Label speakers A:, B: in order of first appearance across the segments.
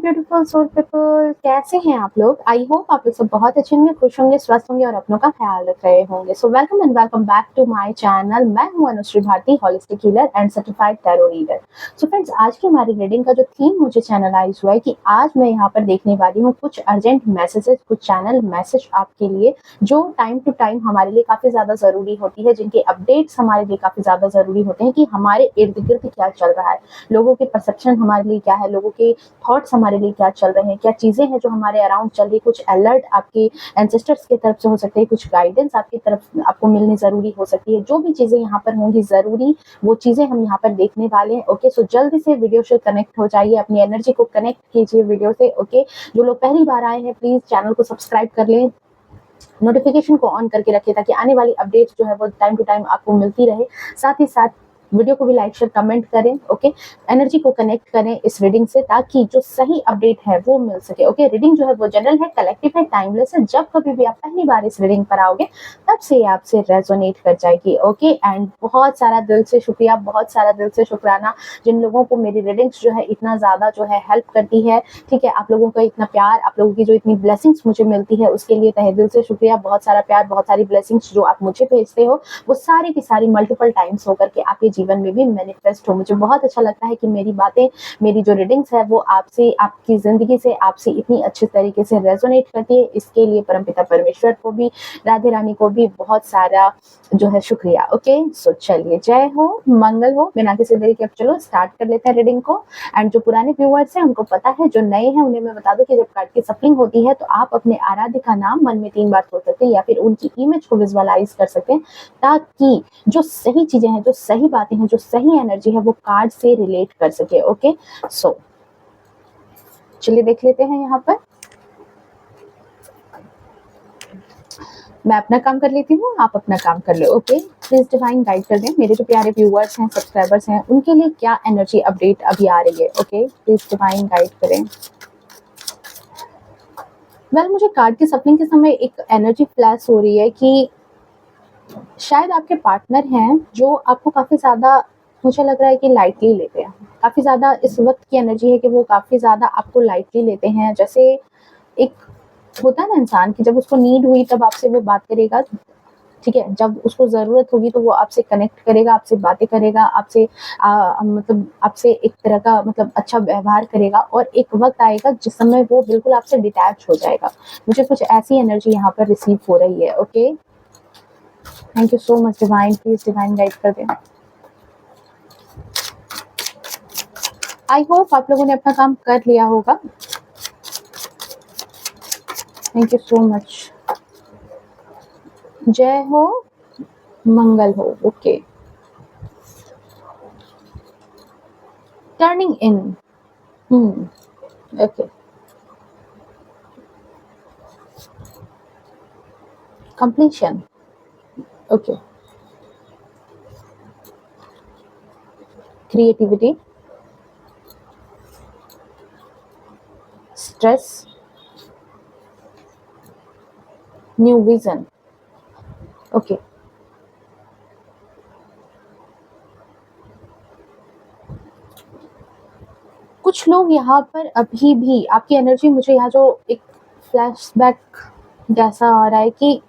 A: Beautiful soul people, कैसे हैं आप लोग? आई होप आप लोग सब बहुत अच्छे होंगे, खुश होंगे, स्वस्थ होंगे और अपनों का ख्याल रख रहे होंगे। So welcome and welcome back to my channel. मैं हूं Anushree Bharti, holistic healer and certified tarot reader. So friends, आज की हमारी रीडिंग का जो थीम मुझे चैनलाइज हुआ है कि आज मैं यहाँ पर देखने वाली हूँ कुछ अर्जेंट मैसेजेस, कुछ चैनल मैसेज आपके लिए जो टाइम टू टाइम हमारे लिए काफी ज्यादा जरूरी होती है, जिनके अपडेट्स हमारे लिए काफी ज्यादा जरूरी होते हैं कि हमारे इर्द गिर्द क्या चल रहा है, लोगों के परसेप्शन हमारे लिए क्या है, लोगों के थॉट्स हमारे लिए क्या चल रहे हैं, क्या चीजें हैं जो हमारे अराउंड चल रही, कुछ अलर्ट आपके एंसेस्टर्स की तरफ से हो सकते हैं, कुछ गाइडेंस आपकी तरफ आपको मिलनी जरूरी हो सकती है। जो भी चीजें यहाँ पर होंगी जरूरी, वो चीजें हम यहाँ पर देखने वाले हैं। ओके, सो जल्दी से वीडियो से कनेक्ट हो जाइए, अपनी एनर्जी को कनेक्ट कीजिए वीडियो से। ओके, जो लोग पहली बार आए हैं प्लीज चैनल को सब्सक्राइब कर लें, नोटिफिकेशन को ऑन करके रखिए ताकि आने वाली अपडेट्स जो है वो टाइम टू टाइम आपको मिलती रहे। साथ ही साथ वीडियो को भी लाइक शेयर कमेंट करें। ओके, एनर्जी को कनेक्ट करें इस रीडिंग से ताकि जो सही अपडेट है वो मिल सके। ओके, रीडिंग जो है वो जनरल है, कलेक्टिव है, टाइमलेस है। जब कभी भी आप पहली बार इस रीडिंग पर आओगे तब से आपसे रेजोनेट कर जाएगी। ओके, एंड बहुत सारा दिल से शुक्रिया, बहुत सारा दिल से शुक्राना जिन लोगों को मेरी रीडिंग्स जो है इतना ज्यादा जो है हेल्प करती है। ठीक है, आप लोगों का इतना प्यार, आप लोगों की जो इतनी ब्लेसिंग्स मुझे मिलती है उसके लिए तहे दिल से शुक्रिया। बहुत सारा प्यार, बहुत सारी ब्लेसिंग्स जो आप मुझे भेजते हो वो सारी की सारी मल्टीपल टाइम्स होकर के आपके जीवन में भी मैनिफेस्ट हो। मुझे बहुत अच्छा लगता है कि मेरी बातें, मेरी जो रीडिंग्स है वो आपसे, आपकी जिंदगी से, आपसे इतनी अच्छे तरीके से रेजोनेट करती है। इसके लिए परमपिता परमेश्वर को भी, राधे रानी को भी बहुत सारा जो है शुक्रिया। ओके, सो चलिए, जय हो, मंगल हो। बिना किसी देरी के अब चलो स्टार्ट कर लेते हैं रीडिंग को। एंड जो पुराने व्यूअर्स हैं उनको पता है, जो नए हैं उन्हें मैं बता दूं कि जब कार्ड की सफलिंग होती है तो आप अपने आराध्य का नाम मन में 3 बार सोच सकते हैं या फिर उनकी इमेज को विजुअलाइज कर सकते हैं ताकि जो सही चीजें हैं, जो सही बातें हैं, जो सही एनर्जी है वो कार्ड से रिलेट कर सके। ओके, सो चलिए देख लेते हैं। यहाँ पर मैं अपना काम कर लेती हूँ, आप अपना काम कर लो। ओके, प्लीज डिवाइन गाइड कर दें मेरे जो प्यारे व्यूअर्स हैं, सब्सक्राइबर्स हैं, उनके लिए क्या एनर्जी अपडेट अभी आ रही है। ओके, प्लीज डिवाइन गाइड करें। वेल, मुझे कार्ड की सफलिंग के समय एक एनर्जी फ्लैश हो रही है कि शायद आपके पार्टनर हैं जो आपको काफी ज्यादा, मुझे लग रहा है कि लाइटली लेते हैं। काफी ज्यादा इस वक्त की एनर्जी है कि वो काफी ज्यादा आपको लाइटली लेते हैं। जैसे एक होता है ना इंसान की जब उसको नीड हुई तब आपसे वो बात करेगा, ठीक है, जब उसको जरूरत होगी तो वो आपसे कनेक्ट करेगा, आपसे बातें करेगा, आपसे मतलब आपसे एक तरह का मतलब अच्छा व्यवहार करेगा। और एक वक्त आएगा जिस समय वो बिल्कुल आपसे डिटैच हो जाएगा। मुझे कुछ ऐसी एनर्जी यहाँ पर रिसीव हो रही है। Okay, thank you so much divine, please divine guide कर दें। आई होप आप लोगों ने अपना काम कर लिया होगा। Thank you so much. जय हो, मंगल हो। ओके, टर्निंग इन, okay, completion, okay, creativity, stress, new vision. Okay, कुछ लोग यहाँ पर अभी भी आपकी एनर्जी, मुझे यहाँ जो एक फ्लैशबैक जैसा आ रहा है कि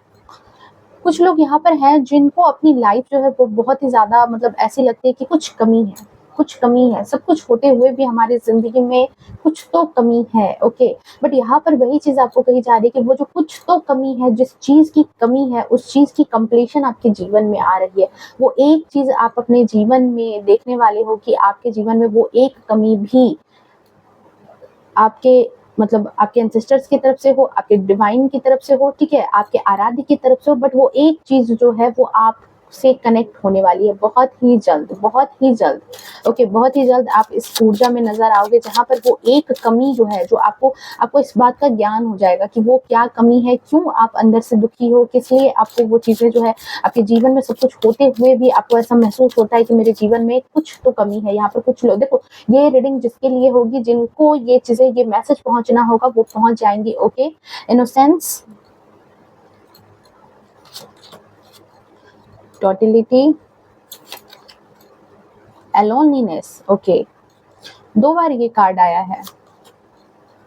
A: कुछ लोग यहाँ पर हैं जिनको अपनी लाइफ जो है वो बहुत ही ज्यादा मतलब ऐसी लगती है कि कुछ कमी है, कुछ कमी है। सब कुछ होते हुए भी हमारी जिंदगी में कुछ तो कमी है। ओके, बट यहाँ पर वही चीज आपको कही जा रही है कि वो जो कुछ तो कमी है, जिस चीज की कमी है उस चीज की कंप्लीशन आपके जीवन में आ रही है। वो एक चीज आप अपने जीवन में देखने वाले हो कि आपके जीवन में वो एक कमी भी आपके मतलब आपके एंसेस्टर्स की तरफ से हो, आपके डिवाइन की तरफ से हो, ठीक है, आपके आराध्य की तरफ से हो, बट वो एक चीज जो है वो आप से कनेक्ट होने वाली है बहुत ही जल्द, बहुत ही जल्द। ओके, बहुत ही जल्द आप इस ऊर्जा में नजर आओगे जहां पर वो एक कमी जो है, जो आपको आपको इस बात का ज्ञान हो जाएगा कि वो क्या कमी है, क्यों आप अंदर से दुखी हो, किस लिए आपको वो चीजें जो है आपके जीवन में सब कुछ होते हुए भी आपको ऐसा महसूस होता है कि मेरे जीवन में कुछ तो कमी है। यहाँ पर कुछ लोग, देखो, ये रीडिंग जिसके लिए होगी, जिनको ये चीजें, ये मैसेज पहुंचना होगा वो पहुंच जाएंगी। Okay, innocence, totality, aloneness. Okay, 2 बार ये कार्ड आया है।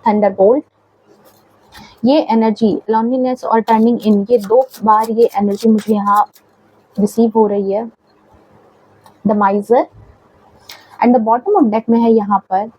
A: थंडरबोल्ट। ये एनर्जी लॉन्लीनेस और टर्निंग इन, ये 2 बार ये एनर्जी मुझे यहाँ रिसीव हो रही है। The माइजर and the bottom of deck में है यहाँ पर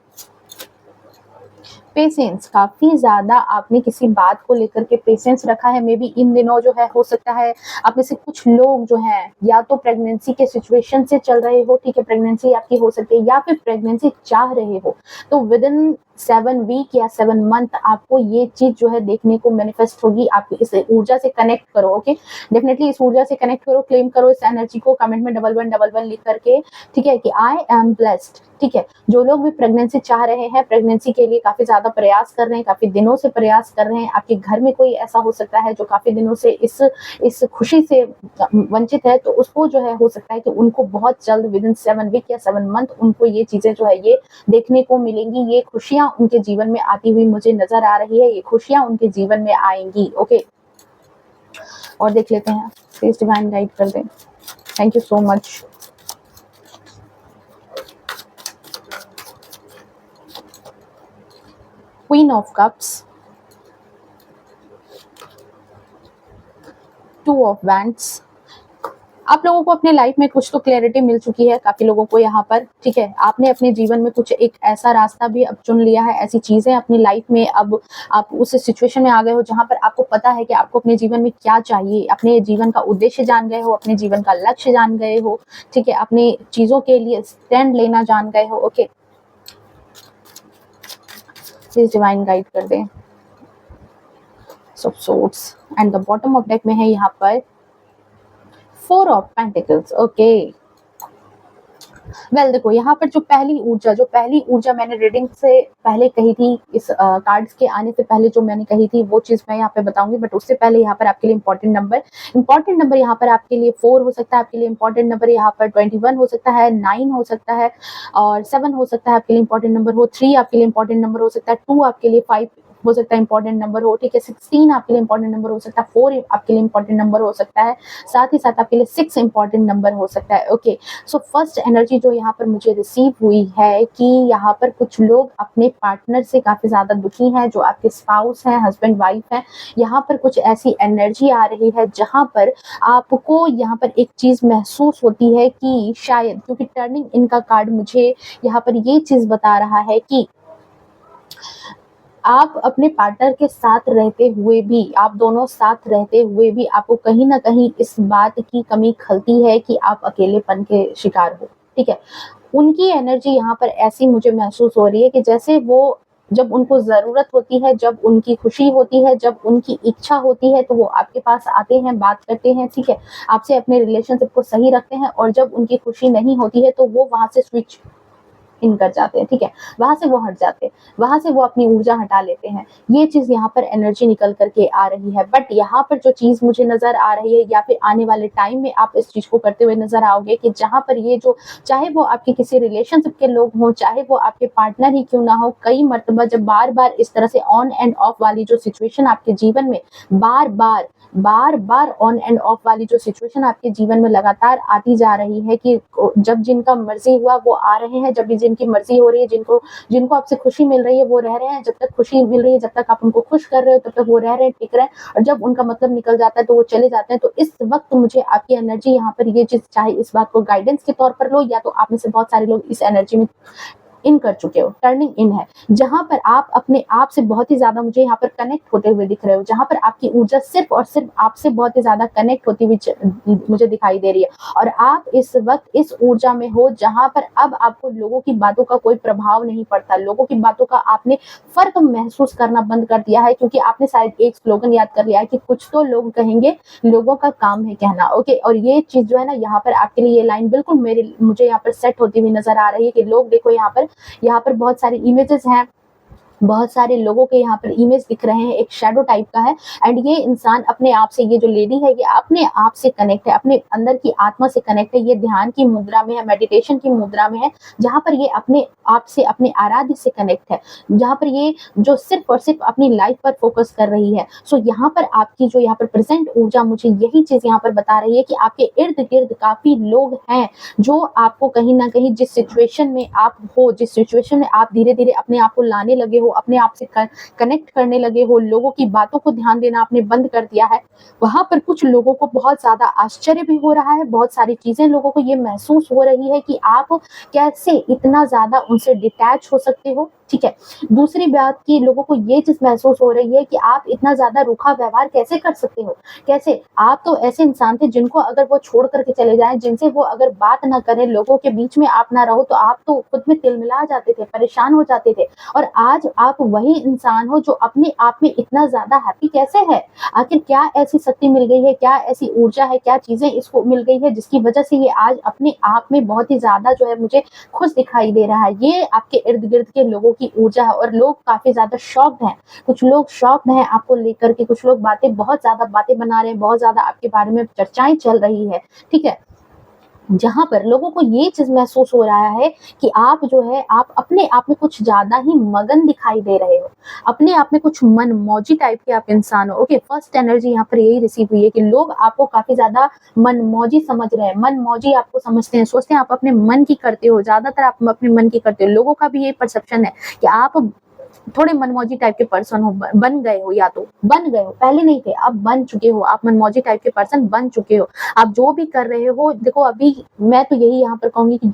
A: पेशेंस। काफी ज्यादा आपने किसी बात को लेकर के पेशेंस रखा है। मे बी इन दिनों जो है, हो सकता है आप में से कुछ लोग जो हैं या तो प्रेगनेंसी के सिचुएशन से चल रहे हो, ठीक है, प्रेगनेंसी आपकी हो सकती है, या फिर प्रेगनेंसी चाह रहे हो, तो विद इन 7 वीक या 7 मंथ आपको ये चीज जो है देखने को मैनिफेस्ट होगी। आप इस ऊर्जा से कनेक्ट करो, ओके, डेफिनेटली इस ऊर्जा से कनेक्ट करो, क्लेम करो इस एनर्जी को, कमेंट में 1111 लिख करके, ठीक है, कि आई एम ब्लेस्ड। ठीक है, जो लोग भी प्रेगनेंसी चाह रहे हैं, प्रेगनेंसी के लिए काफी ज्यादा प्रयास कर रहे हैं, काफी दिनों से प्रयास कर रहे हैं, आपके घर में कोई ऐसा हो सकता है जो काफी दिनों से इस खुशी से वंचित है, तो उसको जो है हो सकता है कि उनको बहुत जल्द विद इन 7 वीक या 7 मंथ उनको ये चीजें जो है ये देखने को मिलेंगी। ये खुशियां उनके जीवन में आती हुई मुझे नजर आ रही है, ये खुशियां उनके जीवन में आएंगी। ओके, और देख लेते हैं, प्लीज डिवाइन गाइड कर दें। Thank you so much. Queen of cups, 2 of wands. आप लोगों को अपने लाइफ में कुछ तो क्लैरिटी मिल चुकी है, काफी लोगों को यहाँ पर, ठीक है, आपने अपने जीवन में कुछ एक ऐसा रास्ता भी अब चुन लिया है, ऐसी चीजें अपनी लाइफ में अब आप उस सिचुएशन में आ गए हो जहां पर आपको पता है कि आपको अपने जीवन में क्या चाहिए, अपने जीवन का उद्देश्य जान गए हो, अपने जीवन का लक्ष्य जान गए हो, ठीक है, अपनी चीजों के लिए स्टैंड लेना जान गए हो। ओके, प्लीज डिवाइन गाइड कर दें। Swords and the bottom of deck में है यहाँ पर 4 ऑफ पेंटिकल्स। ओके, वेल देखो, यहाँ पर जो पहली ऊर्जा मैंने रीडिंग से पहले कही थी, इस कार्ड्स के आने से पहले जो मैंने कही थी वो चीज मैं यहाँ पे बताऊंगी, बट उससे पहले यहाँ पर आपके लिए इंपॉर्टेंट नंबर यहाँ पर आपके लिए 4 हो सकता है, आपके लिए इंपॉर्टेंट नंबर यहाँ पर 21 हो सकता है, 9 हो सकता है, और 7 हो सकता है आपके लिए इंपॉर्टेंट नंबर हो, 3 आपके लिए इंपॉर्टेंट नंबर हो सकता है, 2 आपके लिए 5 हो सकता है इंपॉर्टेंट नंबर हो, ठीक है, 16 आपके लिए इंपॉर्टेंट नंबर हो सकता है, 4 आपके लिए इंपॉर्टेंट नंबर हो सकता है, साथ ही साथ आपके लिए 6 इंपॉर्टेंट नंबर हो सकता है। ओके, सो फर्स्ट एनर्जी जो यहाँ पर मुझे रिसीव हुई है कि यहाँ पर कुछ लोग अपने पार्टनर से काफी ज्यादा दुखी हैं, जो आपके स्पाउस हैं, हस्बैंड वाइफ हैं। यहाँ पर कुछ ऐसी एनर्जी आ रही है जहां पर आपको यहाँ पर एक चीज महसूस होती है कि शायद, क्योंकि टर्निंग इन का कार्ड मुझे यहाँ पर ये चीज बता रहा है कि आप अपने पार्टनर के साथ रहते हुए भी, आप दोनों साथ रहते हुए भी आपको कहीं ना कहीं इस बात की कमी खलती है कि आप अकेलेपन के शिकार हो। ठीक है, उनकी एनर्जी यहाँ पर ऐसी मुझे महसूस हो रही है कि जैसे वो, जब उनको जरूरत होती है, जब उनकी खुशी होती है, जब उनकी इच्छा होती है, तो वो आपके पास आते हैं, बात करते हैं, ठीक है, आपसे अपने रिलेशनशिप को सही रखते हैं, और जब उनकी खुशी नहीं होती है तो वो वहां से स्विच इन कर जाते हैं। ठीक है, वहां से वो हट जाते हैं, वहां से वो अपनी ऊर्जा हटा लेते हैं। ये चीज यहाँ पर एनर्जी निकल करके आ रही है। बट यहाँ पर जो चीज मुझे नजर आ रही है, या फिर आने वाले टाइम में आप इस चीज को करते हुए नजर आओगे, कि जहां पर ये जो, चाहे वो आपके किसी रिलेशनशिप के लोग हों, चाहे वो आपके पार्टनर ही क्यों ना हो, कई मर्तबा जब बार बार इस तरह से ऑन एंड ऑफ वाली जो सिचुएशन आपके जीवन में बार बार ऑन एंड ऑफ वाली जो सिचुएशन आपके जीवन में लगातार आती जा रही है, कि जब जिनका मर्जी हुआ वो आ रहे हैं, जब भी जिनकी मर्जी हो रही है, जिनको आपसे खुशी मिल रही है वो रह रहे हैं, जब तक खुशी मिल रही है, जब तक आप उनको खुश कर रहे हो, तब तक वो रह रहे हैं, टिक रहे हैं, और जब उनका मतलब निकल जाता है तो वो चले जाते हैं। तो इस वक्त मुझे आपकी एनर्जी यहाँ पर ये चीज, चाहे इस बात को गाइडेंस के तौर पर लो, या तो आप में से बहुत सारे लोग इस एनर्जी में इन कर चुके हो, टर्निंग इन है, जहां पर आप अपने आप से बहुत ही ज्यादा मुझे यहाँ पर कनेक्ट होते हुए दिख रहे हो, जहां पर आपकी ऊर्जा सिर्फ और सिर्फ आपसे बहुत ही ज्यादा कनेक्ट होती हुई मुझे दिखाई दे रही है, और आप इस वक्त इस ऊर्जा में हो जहां पर अब आपको लोगों की बातों का कोई प्रभाव नहीं पड़ता, लोगों की बातों का आपने फर्क महसूस करना बंद कर दिया है, क्योंकि आपने शायद एक स्लोगन याद कर लिया है कि कुछ तो लोग कहेंगे, लोगों का काम है कहना। ओके, और ये चीज जो है ना, यहाँ पर आपके लिए ये लाइन बिल्कुल मुझे यहाँ पर सेट होती हुई नजर आ रही है, कि लोग देखो यहाँ पर बहुत सारी इमेजेस हैं, बहुत सारे लोगों के यहाँ पर इमेज दिख रहे हैं, एक शैडो टाइप का है, एंड ये इंसान अपने आप से, ये जो लेडी है ये अपने आप से कनेक्ट है, अपने अंदर की आत्मा से कनेक्ट है, ये ध्यान की मुद्रा में है, मेडिटेशन की मुद्रा में है, जहां पर ये अपने आप से, अपने आराध्य से कनेक्ट है, जहां पर ये जो सिर्फ और सिर्फ अपनी लाइफ पर फोकस कर रही है। सो यहाँ पर आपकी जो यहाँ पर प्रेजेंट ऊर्जा मुझे यही चीज यहाँ पर बता रही है कि आपके इर्द गिर्द काफी लोग हैं जो आपको कहीं ना कहीं जिस सिचुएशन में आप हो, जिस सिचुएशन में आप धीरे धीरे अपने आप को लाने लगे हो, अपने आप से कनेक्ट करने लगे हो, लोगों की बातों को ध्यान देना आपने बंद कर दिया है, वहाँ पर कुछ लोगों को बहुत ज़्यादा आश्चर्य भी हो रहा है, बहुत सारी चीज़ें लोगों को ये महसूस हो रही है कि आप कैसे इतना ज़्यादा उनसे डिटैच हो सकते हो, ठीक है। दूसरी बात कि लोगों को ये चीज़ महसूस हो रही है कि आप इतना ज़्यादा रूखा व्यवहार कैसे कर सकते हो? कैसे? आप तो ऐसे इंसान थे जिनको अगर वो छोड़ कर के चले जाएँ, जिनसे वो अगर बात ना करें, लोगों के बीच में आप ना रहो, तो आप तो खुद में तिलमिला जाते थे, परेशान हो जाते थे। और आज आप वही इंसान हो जो अपने आप में इतना ज़्यादा हैप्पी कैसे है? आखिर क्या ऐसी शक्ति मिल गई है, क्या ऐसी ऊर्जा है, क्या चीज़ें इसको मिल गई है जिसकी वजह से ये आज अपने आप में बहुत ही ज़्यादा जो है मुझे खुश दिखाई दे रहा है। ये आपके इर्द-गिर्द के लोगों की ऊर्जा है और लोग काफ़ी ज़्यादा शॉक्ड हैं। कुछ लोग शॉक्ड हैं आपको लेकर के, कुछ लोग बहुत ज़्यादा बातें बना रहे हैं, बहुत ज़्यादा आपके बारे में चर्चाएँ चल रही है, ठीक है? जहाँ पर लोगों को ये चीज़ महसूस हो रहा है कि आप जो है, आप अपने आप में कुछ ज़्यादा ही मगन दिखाई दे रहे हो। अपने आप में कुछ मनमौजी टाइप के आप इंसान हो। ओके, फर्स्ट एनर्जी यहाँ पर यही रिसीव हुई है कि लोग आपको काफ़ी ज़्यादा मनमौजी समझ रहे हैं, मनमौजी आपको समझते हैं, सोचते हैं आप अपने मन की करते हो, ज़्यादातर आप अपने मन की करते हो। लोगों का भी यही परसेप्शन है कि आप थोड़े मनमौजी टाइप के पर्सन हो, बन गए हो, या तो बन गए हो, पहले नहीं थे, अब बन चुके हो, आप मनमौजी टाइप के पर्सन बन चुके हो। आप जो भी कर रहे हो, देखो अभी मैं तो यही यहाँ पर कहूँगी कि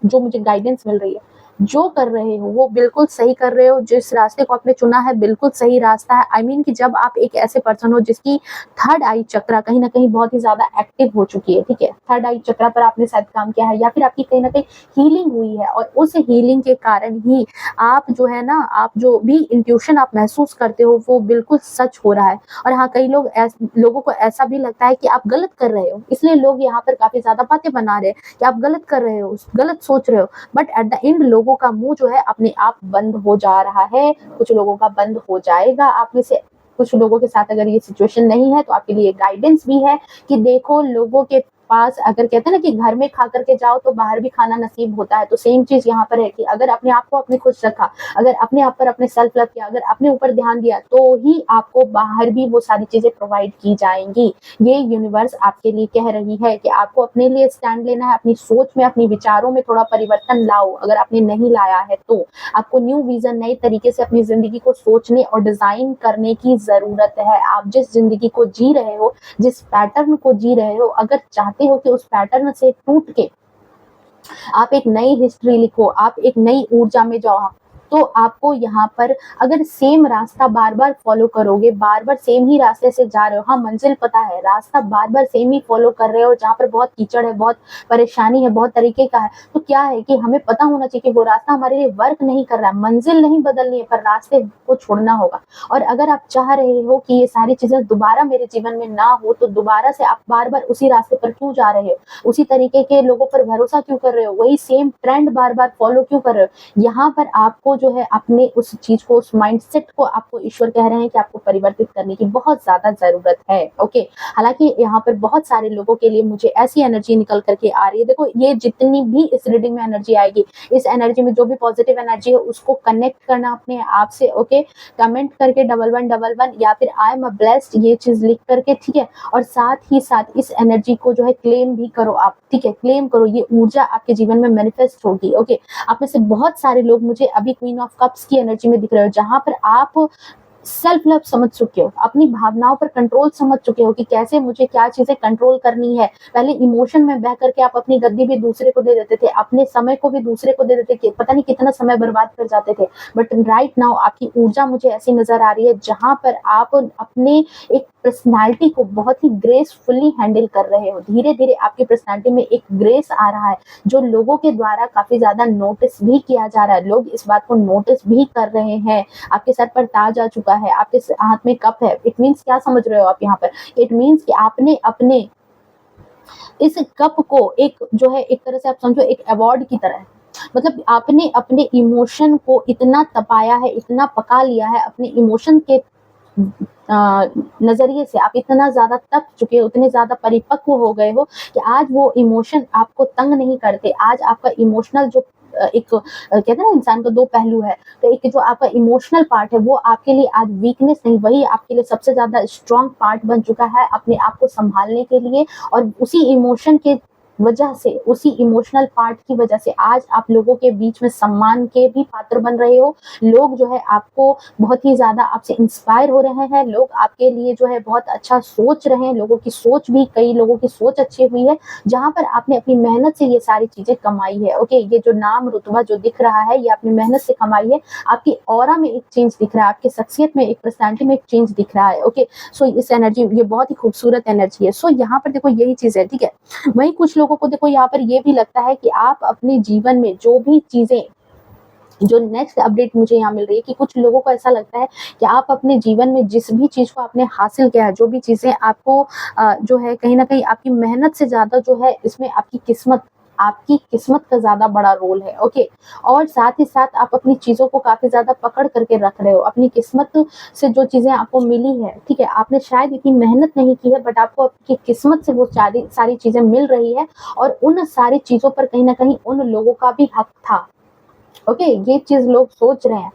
A: जो मुझे गाइडेंस मिल रही है, जो कर रहे हो वो बिल्कुल सही कर रहे हो, जिस रास्ते को आपने चुना है बिल्कुल सही रास्ता है। आई मीन कि जब आप एक ऐसे पर्सन हो जिसकी थर्ड आई चक्रा कहीं न कहीं बहुत ही ज़्यादा एक्टिव हो चुकी है, ठीक है? थर्ड आई चक्रा पर आपने शायद काम किया है, या फिर आपकी कहीं न कहीं हीलिंग हुई है, और उस हीलिंग के कारण ही आप जो है ना, आप जो भी इंट्यूशन आप महसूस करते हो वो बिल्कुल सच हो रहा है। और हाँ, कई लोगों को ऐसा भी लगता है कि आप गलत कर रहे हो, इसलिए लोग यहाँ पर काफ़ी ज़्यादा बातें बना रहे हैं कि आप गलत कर रहे हो, गलत सोच रहे हो। बट एट द एंड लोगों का मुँह जो है अपने आप बंद हो जा रहा है, कुछ लोगों का बंद हो जाएगा। आप में से कुछ लोगों के साथ अगर ये सिचुएशन नहीं है तो आपके लिए गाइडेंस भी है कि देखो, लोगों के पास अगर कहते हैं ना कि घर में खा करके जाओ तो बाहर भी खाना नसीब होता है, तो सेम चीज़ यहाँ पर है कि अगर अपने आप को आपने खुश रखा, अगर अपने आप पर अपने सेल्फ लव किया, अगर अपने ऊपर ध्यान दिया, तो ही आपको बाहर भी वो सारी चीज़ें प्रोवाइड की जाएँगी। ये यूनिवर्स आपके लिए कह रही है कि आपको अपने लिए स्टैंड लेना है, अपनी सोच में, अपने विचारों में थोड़ा परिवर्तन लाओ। अगर आपने नहीं लाया है तो आपको न्यू विज़न, नए तरीके से अपनी ज़िंदगी को सोचने और डिज़ाइन करने की ज़रूरत है। आप जिस ज़िंदगी को जी रहे हो, जिस पैटर्न को जी रहे हो, अगर चाहते हो कि उस पैटर्न से टूट के आप एक नई हिस्ट्री लिखो, आप एक नई ऊर्जा में जाओ, तो आपको यहाँ पर अगर सेम रास्ता बार-बार फॉलो करोगे, बार-बार सेम ही रास्ते से जा रहे हो, हाँ, मंजिल पता है, रास्ता बार-बार सेम ही फॉलो कर रहे हो, जहाँ पर बहुत कीचड़ है, बहुत परेशानी है, बहुत तरीके का है, तो क्या है कि हमें पता होना चाहिए कि वो रास्ता हमारे लिए वर्क नहीं कर रहा है, मंजिल नहीं बदलनी है, पर रास्ते को छोड़ना होगा। और अगर आप चाह रहे हो कि ये सारी चीज़ें दोबारा मेरे जीवन में ना हो, तो दोबारा से आप बार-बार उसी रास्ते पर क्यों जा रहे हो? उसी तरीके के लोगों पर भरोसा क्यों कर रहे हो? वही सेम ट्रेंड बार-बार फॉलो क्यों कर रहे हो? यहाँ पर आपको जो है अपने उस चीज़ को, उस माइंडसेट को, आपको ईश्वर कह रहे हैं कि आपको परिवर्तित करने की बहुत ज़्यादा ज़रूरत है, ओके। हालाँकि यहाँ पर बहुत सारे लोगों के लिए मुझे ऐसी एनर्जी निकल कर के आ रही है, देखो ये जितनी भी इस रीडिंग में एनर्जी आएगी, इस एनर्जी में जो भी पॉजिटिव एनर्जी है उसको कनेक्ट करना अपने आप से, ओके। कमेंट करके 1111 या फिर आई एम अ ब्लेस्ड ये चीज़ लिख करके, ठीक है। और साथ ही साथ इस एनर्जी को जो है क्लेम भी करो आप, ठीक है, क्लेम करो, ये ऊर्जा आपके जीवन में मैनिफेस्ट होगी, ओके। आप में से बहुत सारे लोग मुझे अभी क्वीन ऑफ कप्स की एनर्जी में दिख रहे हो, जहाँ पर आप सेल्फ लव समझ चुके हो, अपनी भावनाओं पर कंट्रोल समझ चुके हो कि कैसे मुझे क्या चीज़ें कंट्रोल करनी है। पहले इमोशन में बह करके आप अपनी गद्दी भी दूसरे को दे देते थे, अपने समय को भी दूसरे को दे देते थे, पता नहीं कितना समय बर्बाद कर जाते थे। बट राइट नाउ आपकी ऊर्जा मुझे ऐसी नज़र आ रही है जहाँ पर आप अपने एक पर्सनैलिटी को बहुत ही ग्रेसफुली हैंडल कर रहे हो। धीरे-धीरे आपकी पर्सनैलिटी में एक ग्रेस आ रहा है, जो लोगों के द्वारा काफ़ी ज़्यादा नोटिस भी किया जा रहा है। लोग इस बात को नोटिस भी कर रहे हैं। आपके सर पर ताज आ चुका है, आपके हाथ में कप है। इट मीन्स क्या समझ रहे हो आप यहाँ पर? इट मीन्स कि आपने अपने इस कप को एक जो है, एक तरह से आप समझो एक अवार्ड की तरह है। मतलब आपने अपने इमोशन को इतना तपाया है, इतना पका लिया है, अपने इमोशन के नज़रिए से आप इतना ज़्यादा तप चुके हो, इतने ज़्यादा परिपक्व हो गए हो कि आज वो इमोशन आपको तंग नहीं करते। आज आपका इमोशनल जो कहते हैं ना, इंसान का दो पहलू है, तो एक जो आपका इमोशनल पार्ट है वो आपके लिए आज वीकनेस नहीं, वही आपके लिए सबसे ज़्यादा स्ट्रॉन्ग पार्ट बन चुका है अपने आप को सँभालने के लिए। और उसी इमोशन के वजह से, उसी इमोशनल पार्ट की वजह से आज आप लोगों के बीच में सम्मान के भी पात्र बन रहे हो। लोग जो है आपको बहुत ही ज़्यादा आपसे इंस्पायर हो रहे हैं, लोग आपके लिए जो है बहुत अच्छा सोच रहे हैं, लोगों की सोच भी, कई लोगों की सोच अच्छी हुई है, जहाँ पर आपने अपनी मेहनत से ये सारी चीज़ें कमाई है। ओके, ये जो नाम, रुतबा जो दिख रहा है, ये आपने मेहनत से कमाई है। आपकी ऑरा में एक चेंज दिख रहा है, आपकी शख्सियत में, एक पर्सनैलिटी में एक चेंज दिख रहा है। ओके, सो इस एनर्जी, ये बहुत ही खूबसूरत एनर्जी है। सो यहाँ पर देखो यही चीज़ है, ठीक है। वहीं कुछ लोगों को देखो यहाँ पर ये भी लगता है कि आप अपने जीवन में जो भी चीज़ें, जो नेक्स्ट अपडेट मुझे यहाँ मिल रही है कि कुछ लोगों को ऐसा लगता है कि आप अपने जीवन में जिस भी चीज़ को आपने हासिल किया है, जो भी चीज़ें आपको जो है कहीं न कहीं आपकी मेहनत से ज़्यादा जो है इसमें आपकी किस्मत का ज़्यादा बड़ा रोल है। ओके, और साथ ही साथ आप अपनी चीज़ों को काफ़ी ज़्यादा पकड़ करके रख रहे हो। अपनी किस्मत से जो चीज़ें आपको मिली है, ठीक है, आपने शायद इतनी मेहनत नहीं की है, बट आपको आपकी किस्मत से वो सारी चीज़ें मिल रही है, और उन सारी चीज़ों पर कहीं न कहीं उन लोगों का भी हक था। ओके, ये चीज़ लोग सोच रहे हैं,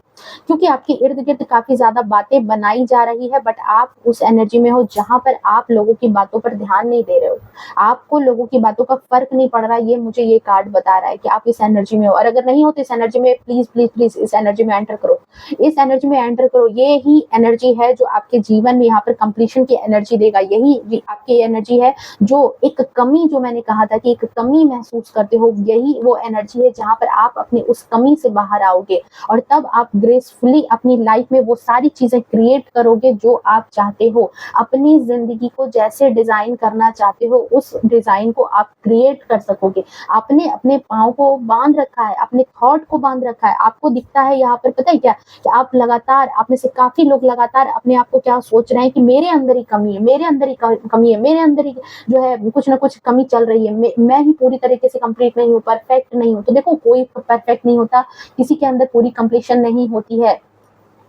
A: क्योंकि आपके इर्द-गिर्द काफ़ी ज़्यादा बातें बनाई जा रही है, बट आप उस एनर्जी में हो जहाँ पर आप लोगों की बातों पर ध्यान नहीं दे रहे हो। आपको लोगों की बातों का फ़र्क नहीं पड़ रहा है, ये मुझे ये कार्ड बता रहा है कि आप इस एनर्जी में हो, और अगर नहीं हो तो इस एनर्जी में प्लीज़, प्लीज़, प्लीज़ इस एनर्जी में एंटर करो। इस एनर्जी में एंटर करो, ये ही एनर्जी है जो आपके जीवन में यहाँ पर कंप्लीशन की एनर्जी देगा। यही आपकी एनर्जी है जो एक कमी, जो मैंने कहा था कि एक कमी महसूस करते हो, यही वो एनर्जी है जहाँ पर आप अपनी उस कमी से बाहर आओगे, और तब आप ग्रेसफुली अपनी लाइफ में वो सारी चीजें क्रिएट करोगे जो आप चाहते हो। अपनी जिंदगी को जैसे डिजाइन करना चाहते हो, उस डिजाइन को आप क्रिएट कर सकोगे। आपने अपने पाँव को बांध रखा है, अपने थॉट को बांध रखा है। आपको दिखता है यहाँ पर, पता है क्या, कि आप लगातार, आप में से काफी लोग लगातार अपने आप को क्या सोच रहे हैं कि मेरे अंदर ही कमी है, मेरे अंदर ही कमी है, मेरे अंदर ही जो है कुछ ना कुछ कमी चल रही है, मैं ही पूरी तरीके से कंप्लीट नहीं हूँ, परफेक्ट नहीं हूँ। तो देखो, कोई परफेक्ट नहीं होता, किसी के अंदर पूरी कंप्लीशन नहीं होती है।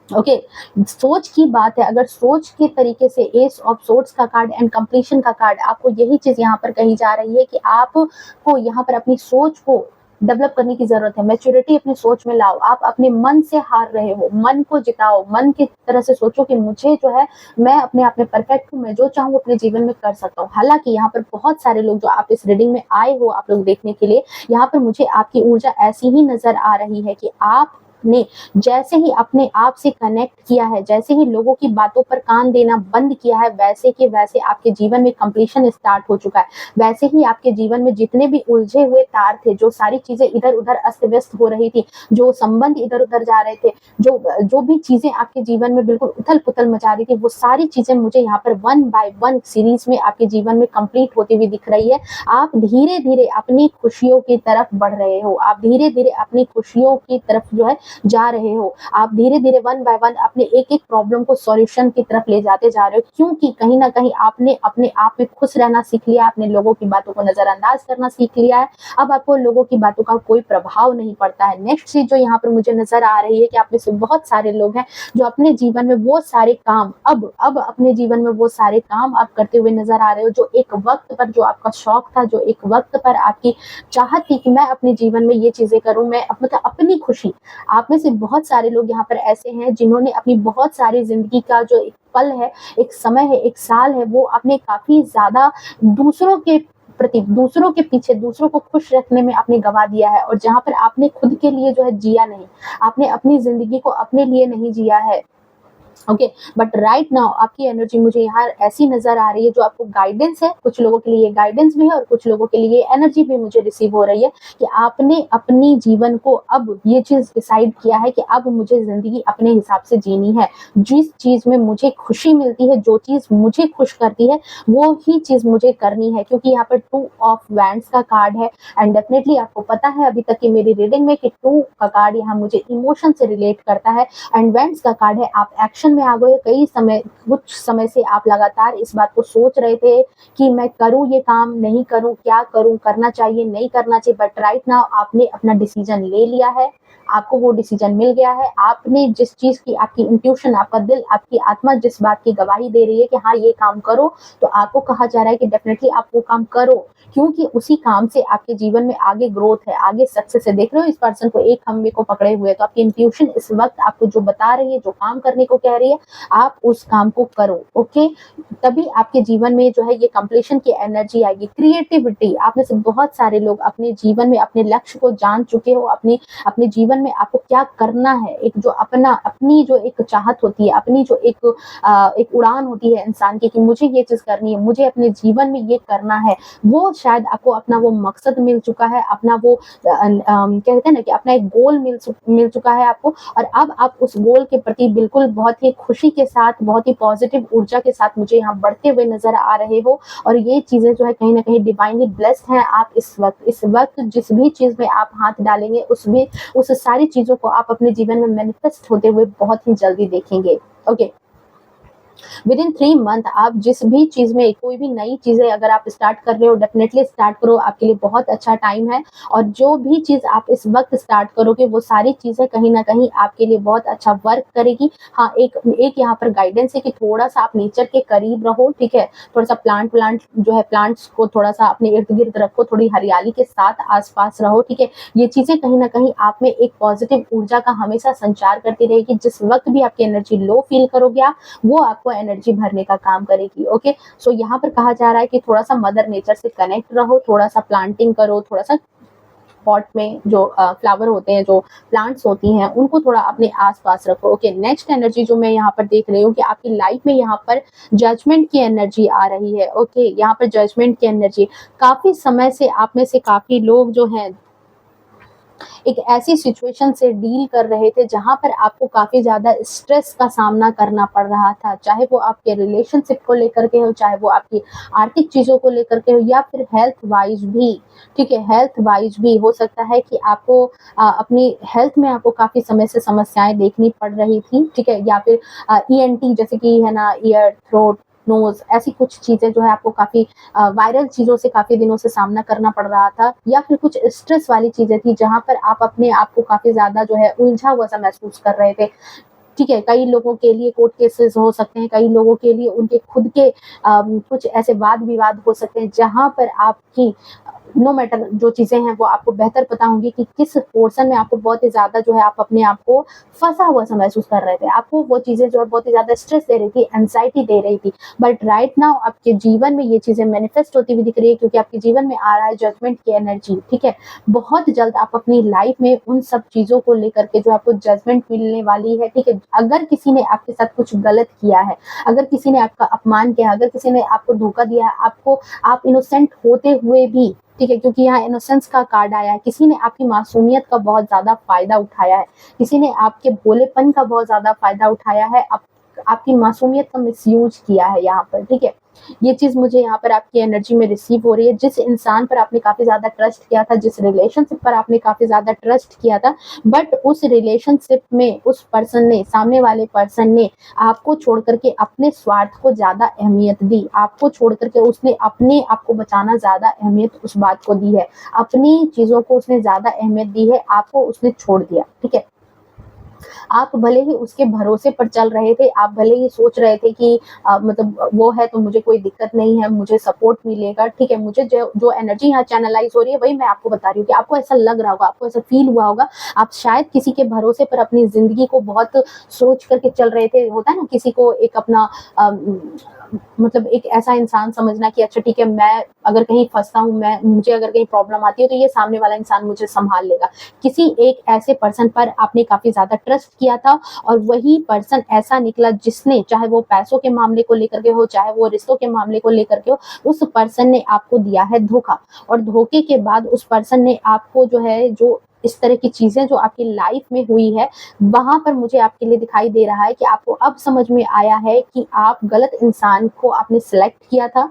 A: ओके, सोच की बात है। अगर सोच के तरीके से एस ऑफ सोर्ड्स का कार्ड एंड कंप्लीशन का कार्ड, आपको यही चीज यहाँ पर कही जा रही है कि आपको यहाँ पर अपनी सोच को डेवलप करने की जरूरत है। मैच्योरिटी अपनी सोच में लाओ। आप अपने मन से हार रहे हो, मन को जिताओ। मन की तरह से सोचो कि मुझे जो है, मैं अपने आप में परफेक्ट हूँ, मैं जो चाहूँ अपने जीवन में कर सकता हूँ। हालांकि यहाँ पर बहुत सारे लोग जो आप इस रीडिंग में आए हो, आप लोग देखने के लिए, यहाँ पर मुझे आपकी ऊर्जा ऐसी ही नजर आ रही है कि आप ने जैसे ही अपने आप से कनेक्ट किया है, जैसे ही लोगों की बातों पर कान देना बंद किया है, वैसे के वैसे आपके जीवन में कंप्लीशन स्टार्ट हो चुका है। वैसे ही आपके जीवन में जितने भी उलझे हुए तार थे, जो सारी चीजें इधर उधर अस्त व्यस्त हो रही थी, जो संबंध इधर उधर जा रहे थे, जो भी चीजें आपके जीवन में बिल्कुल उथल पुथल मचा रही थी, वो सारी चीजें मुझे यहाँ पर वन बाय वन सीरीज में आपके जीवन में कंप्लीट होती हुई दिख रही है। आप धीरे धीरे अपनी खुशियों की तरफ बढ़ रहे हो। आप धीरे धीरे अपनी खुशियों की तरफ जो है जा रहे हो। आप धीरे धीरे वन बाय वन अपने एक एक प्रॉब्लम को सॉल्यूशन की तरफ ले जाते जा रहे हो, क्योंकि कहीं ना कहीं आपने अपने आप में खुश रहना सीख लिया, आपने लोगों की बातों को नजरअंदाज करना सीख लिया है। अब आपको लोगों की बातों का कोई प्रभाव नहीं पड़ता है। नेक्स्ट चीज जो यहाँ पर मुझे नजर आ रही है कि आप में से बहुत सारे लोग हैं जो अपने जीवन में वो सारे काम अब अपने जीवन में वो सारे काम आप करते हुए नजर आ रहे हो, जो एक वक्त पर, जो आपका शौक था, जो एक वक्त पर आपकी चाहत थी कि मैं अपने जीवन में ये चीजें करूं, मैं मतलब अपनी खुशी। आप में से बहुत सारे लोग यहाँ पर ऐसे हैं जिन्होंने अपनी बहुत सारी जिंदगी का जो एक पल है, एक समय है, एक साल है, वो आपने काफी ज्यादा दूसरों के प्रति, दूसरों के पीछे, दूसरों को खुश रखने में आपने गवा दिया है, और जहाँ पर आपने खुद के लिए जो है जिया नहीं, आपने अपनी जिंदगी को अपने लिए नहीं जिया है। ओके, बट राइट नाउ आपकी एनर्जी मुझे यहाँ ऐसी नजर आ रही है जो आपको गाइडेंस है। कुछ लोगों के लिए गाइडेंस भी है और कुछ लोगों के लिए एनर्जी भी मुझे रिसीव हो रही है कि आपने अपनी जीवन को अब ये चीज डिसाइड किया है कि अब मुझे जिंदगी अपने हिसाब से जीनी है। जिस चीज में मुझे खुशी मिलती है, जो चीज मुझे खुश करती है, वो ही चीज मुझे करनी है। क्योंकि यहाँ पर 2 ऑफ वैंड्स का कार्ड है, एंड डेफिनेटली आपको पता है अभी तक की मेरी रीडिंग में कि 2 का कार्ड यहाँ मुझे इमोशन से रिलेट करता है, एंड वैंड्स का कार्ड है आप एक्शन में आ गए। कुछ समय से आप लगातार इस बात को सोच रहे थे कि मैं करूं ये काम, नहीं करूं, क्या करूं, करना चाहिए, नहीं करना चाहिए, बट राइट नाउ आपने अपना डिसीजन ले लिया है। आपको वो डिसीजन मिल गया है। आपने जिस चीज की, आपकी इंट्यूशन, आपका दिल, आपकी आत्मा जिस बात की गवाही दे रही है कि हाँ ये काम करो, तो आपको कहा जा रहा है कि डेफिनेटली आप वो काम करो, क्योंकि उसी काम से आपके जीवन में आगे ग्रोथ है, आगे सक्सेस है। देख रहे हो इस पर्सन को एक खंबे को पकड़े हुए, तो आपकी इंट्यूशन इस वक्त आपको जो बता रही है, जो काम करने को कह रही है, आप उस काम को करो, ओके? तभी आपके जीवन में जो है ये कंप्लीशन की एनर्जी आएगी। क्रिएटिविटी, आप में से बहुत सारे लोग अपने जीवन में अपने लक्ष्य को जान चुके हो, अपने जीवन में आपको क्या करना है, एक जो अपनी जो एक चाहत होती है, अपनी जो एक उड़ान होती है इंसान की कि मुझे ये चीज़ करनी है, मुझे अपने जीवन में ये करना है, वो शायद आपको अपना वो मकसद मिल चुका है, अपना वो कहते हैं ना कि अपना एक गोल मिल चुका है आपको, और अब आप उस गोल के प्रति बिल्कुल बहुत ही खुशी के साथ, बहुत ही पॉजिटिव ऊर्जा के साथ मुझे यहाँ बढ़ते हुए नज़र आ रहे हो, और ये चीज़ें जो है कहीं न कहीं डिवाइनली ब्लेस्ड हैं। आप इस वक़्त जिस भी चीज़ में आप हाथ डालेंगे, उसमें उस सारी चीज़ों को आप अपने जीवन में मैनिफेस्ट होते हुए बहुत ही जल्दी देखेंगे, ओके? विदिन 3 मंथ आप जिस भी चीज़ में, कोई भी नई चीज़ें अगर आप स्टार्ट कर रहे हो, डेफिनेटली स्टार्ट करो, आपके लिए बहुत अच्छा टाइम है, और जो भी चीज़ आप इस वक़्त स्टार्ट करोगे वो सारी चीज़ें कहीं न कहीं आपके लिए बहुत अच्छा वर्क करेगी। हाँ, एक यहाँ पर गाइडेंस है कि थोड़ा-सा आप नेचर के करीब रहो, ठीक है? थोड़ा-सा प्लांट जो है, प्लांट्स को थोड़ा-सा अपने इर्द-गिर्द रखो, थोड़ी हरियाली के साथ आस-पास रहो, ठीक है? ये चीज़ें कहीं न कहीं आप में एक पॉजिटिव ऊर्जा का हमेशा संचार करती रहेगी। जिस वक़्त भी आपकी एनर्जी लो फील करोगे आप, वो आपको एनर्जी भरने का काम करेगी, ओके? सो यहाँ पर कहा जा रहा है कि थोड़ा-सा मदर नेचर से कनेक्ट रहो, थोड़ा-सा प्लांटिंग करो, थोड़ा-सा पॉट में जो फ्लावर होते हैं, जो प्लांट्स होती हैं, उनको थोड़ा अपने आस-पास रखो, ओके? नेक्स्ट एनर्जी जो मैं यहाँ पर देख रही हूँ कि आपकी लाइफ में यहाँ पर जजमेंट की एनर्जी आ रही है, ओके? यहाँ पर जजमेंट की एनर्जी, काफ़ी समय से आप में से काफ़ी लोग जो हैं एक ऐसी सिचुएशन से डील कर रहे थे जहाँ पर आपको काफ़ी ज़्यादा स्ट्रेस का सामना करना पड़ रहा था, चाहे वो आपके रिलेशनशिप को लेकर के हो, चाहे वो आपकी आर्थिक चीज़ों को लेकर के हो, या फिर हेल्थ वाइज भी, ठीक है? हेल्थ वाइज भी हो सकता है कि आपको अपनी हेल्थ में आपको काफ़ी समय से समस्याएं देखनी पड़ रही थी, ठीक है? या फिर ईएनटी जैसे कि है ना, ईयर, थ्रोट, नोज, ऐसी कुछ चीज़ें जो है आपको काफ़ी वायरल चीज़ों से काफ़ी दिनों से सामना करना पड़ रहा था, या फिर कुछ स्ट्रेस वाली चीज़ें थी जहाँ पर आप अपने आप को काफ़ी ज़्यादा जो है उलझा हुआ सा महसूस कर रहे थे। ठीक है, कई लोगों के लिए कोर्ट केसेस हो सकते हैं, कई लोगों के लिए उनके खुद के कुछ ऐसे वाद-विवाद हो सकते हैं जहाँ पर आपकी नो मैटर जो चीज़ें हैं वो आपको बेहतर पता होंगी कि किस पोर्शन में आपको बहुत ही ज़्यादा जो है आप अपने आप को फँसा हुआ सा महसूस कर रहे थे। आपको वो चीज़ें जो है बहुत ही ज़्यादा स्ट्रेस दे रही थी, एंग्ज़ायटी दे रही थी। बट राइट नाउ आपके जीवन में ये चीज़ें मैनिफेस्ट होती हुई दिख रही है, क्योंकि आपके जीवन में आ रहा है जजमेंट की एनर्जी, ठीक है? बहुत जल्द आप अपनी लाइफ में उन सब चीज़ों को लेकर के जो आपको जजमेंट मिलने वाली है, ठीक है? अगर किसी ने आपके साथ कुछ गलत किया है, अगर किसी ने आपका अपमान किया, अगर किसी ने आपको धोखा दिया है, आप इनोसेंट होते हुए भी, ठीक है, क्योंकि यहाँ इनोसेंस का कार्ड आया है, किसी ने आपकी मासूमियत का बहुत ज़्यादा फ़ायदा उठाया है, किसी ने आपके भोलेपन का बहुत ज़्यादा फ़ायदा उठाया है, आपकी मासूमियत का मिसयूज़ किया है यहाँ पर, ठीक है? ये चीज़ मुझे यहाँ पर आपकी एनर्जी में रिसीव हो रही है। जिस इंसान पर आपने काफ़ी ज़्यादा ट्रस्ट किया था, जिस रिलेशनशिप पर आपने काफ़ी ज़्यादा ट्रस्ट किया था, बट उस रिलेशनशिप में उस पर्सन ने, सामने वाले पर्सन ने आपको छोड़ कर के अपने स्वार्थ को ज़्यादा अहमियत दी। आपको छोड़ कर के उसने अपने आप को बचाना ज़्यादा अहमियत उस बात को दी है। अपनी चीज़ों को उसने ज़्यादा अहमियत दी है, आपको उसने छोड़ दिया, ठीक है? आप भले ही उसके भरोसे पर चल रहे थे, आप भले ही सोच रहे थे कि मतलब वो है तो मुझे कोई दिक्कत नहीं है, मुझे सपोर्ट मिलेगा, ठीक है? मुझे जो एनर्जी यहाँ चैनलाइज़ हो रही है वही मैं आपको बता रही हूँ कि आपको ऐसा लग रहा होगा, आपको ऐसा फ़ील हुआ होगा, आप शायद किसी के भरोसे पर अपनी ज़िंदगी को बहुत सोच कर के चल रहे थे। होता है ना, किसी को एक अपना मतलब एक ऐसा इंसान समझना कि अच्छा ठीक है, मैं अगर कहीं फँसता हूँ, मुझे अगर कहीं प्रॉब्लम आती है तो ये सामने वाला इंसान मुझे सँभाल लेगा। किसी एक ऐसे पर्सन पर आपने काफ़ी ज़्यादा ट्रस्ट किया था, और वही पर्सन ऐसा निकला जिसने, चाहे वो पैसों के मामले को लेकर के हो, चाहे वो रिश्तों के मामले को लेकर के हो, उस पर्सन ने आपको दिया है धोखा, और धोखे के बाद उस पर्सन ने आपको जो है, जो इस तरह की चीज़ें जो आपकी लाइफ में हुई है, वहाँ पर मुझे आपके लिए दिखाई दे रहा है कि आपको अब समझ में आया है कि आप गलत इंसान को आपने सेलेक्ट किया था।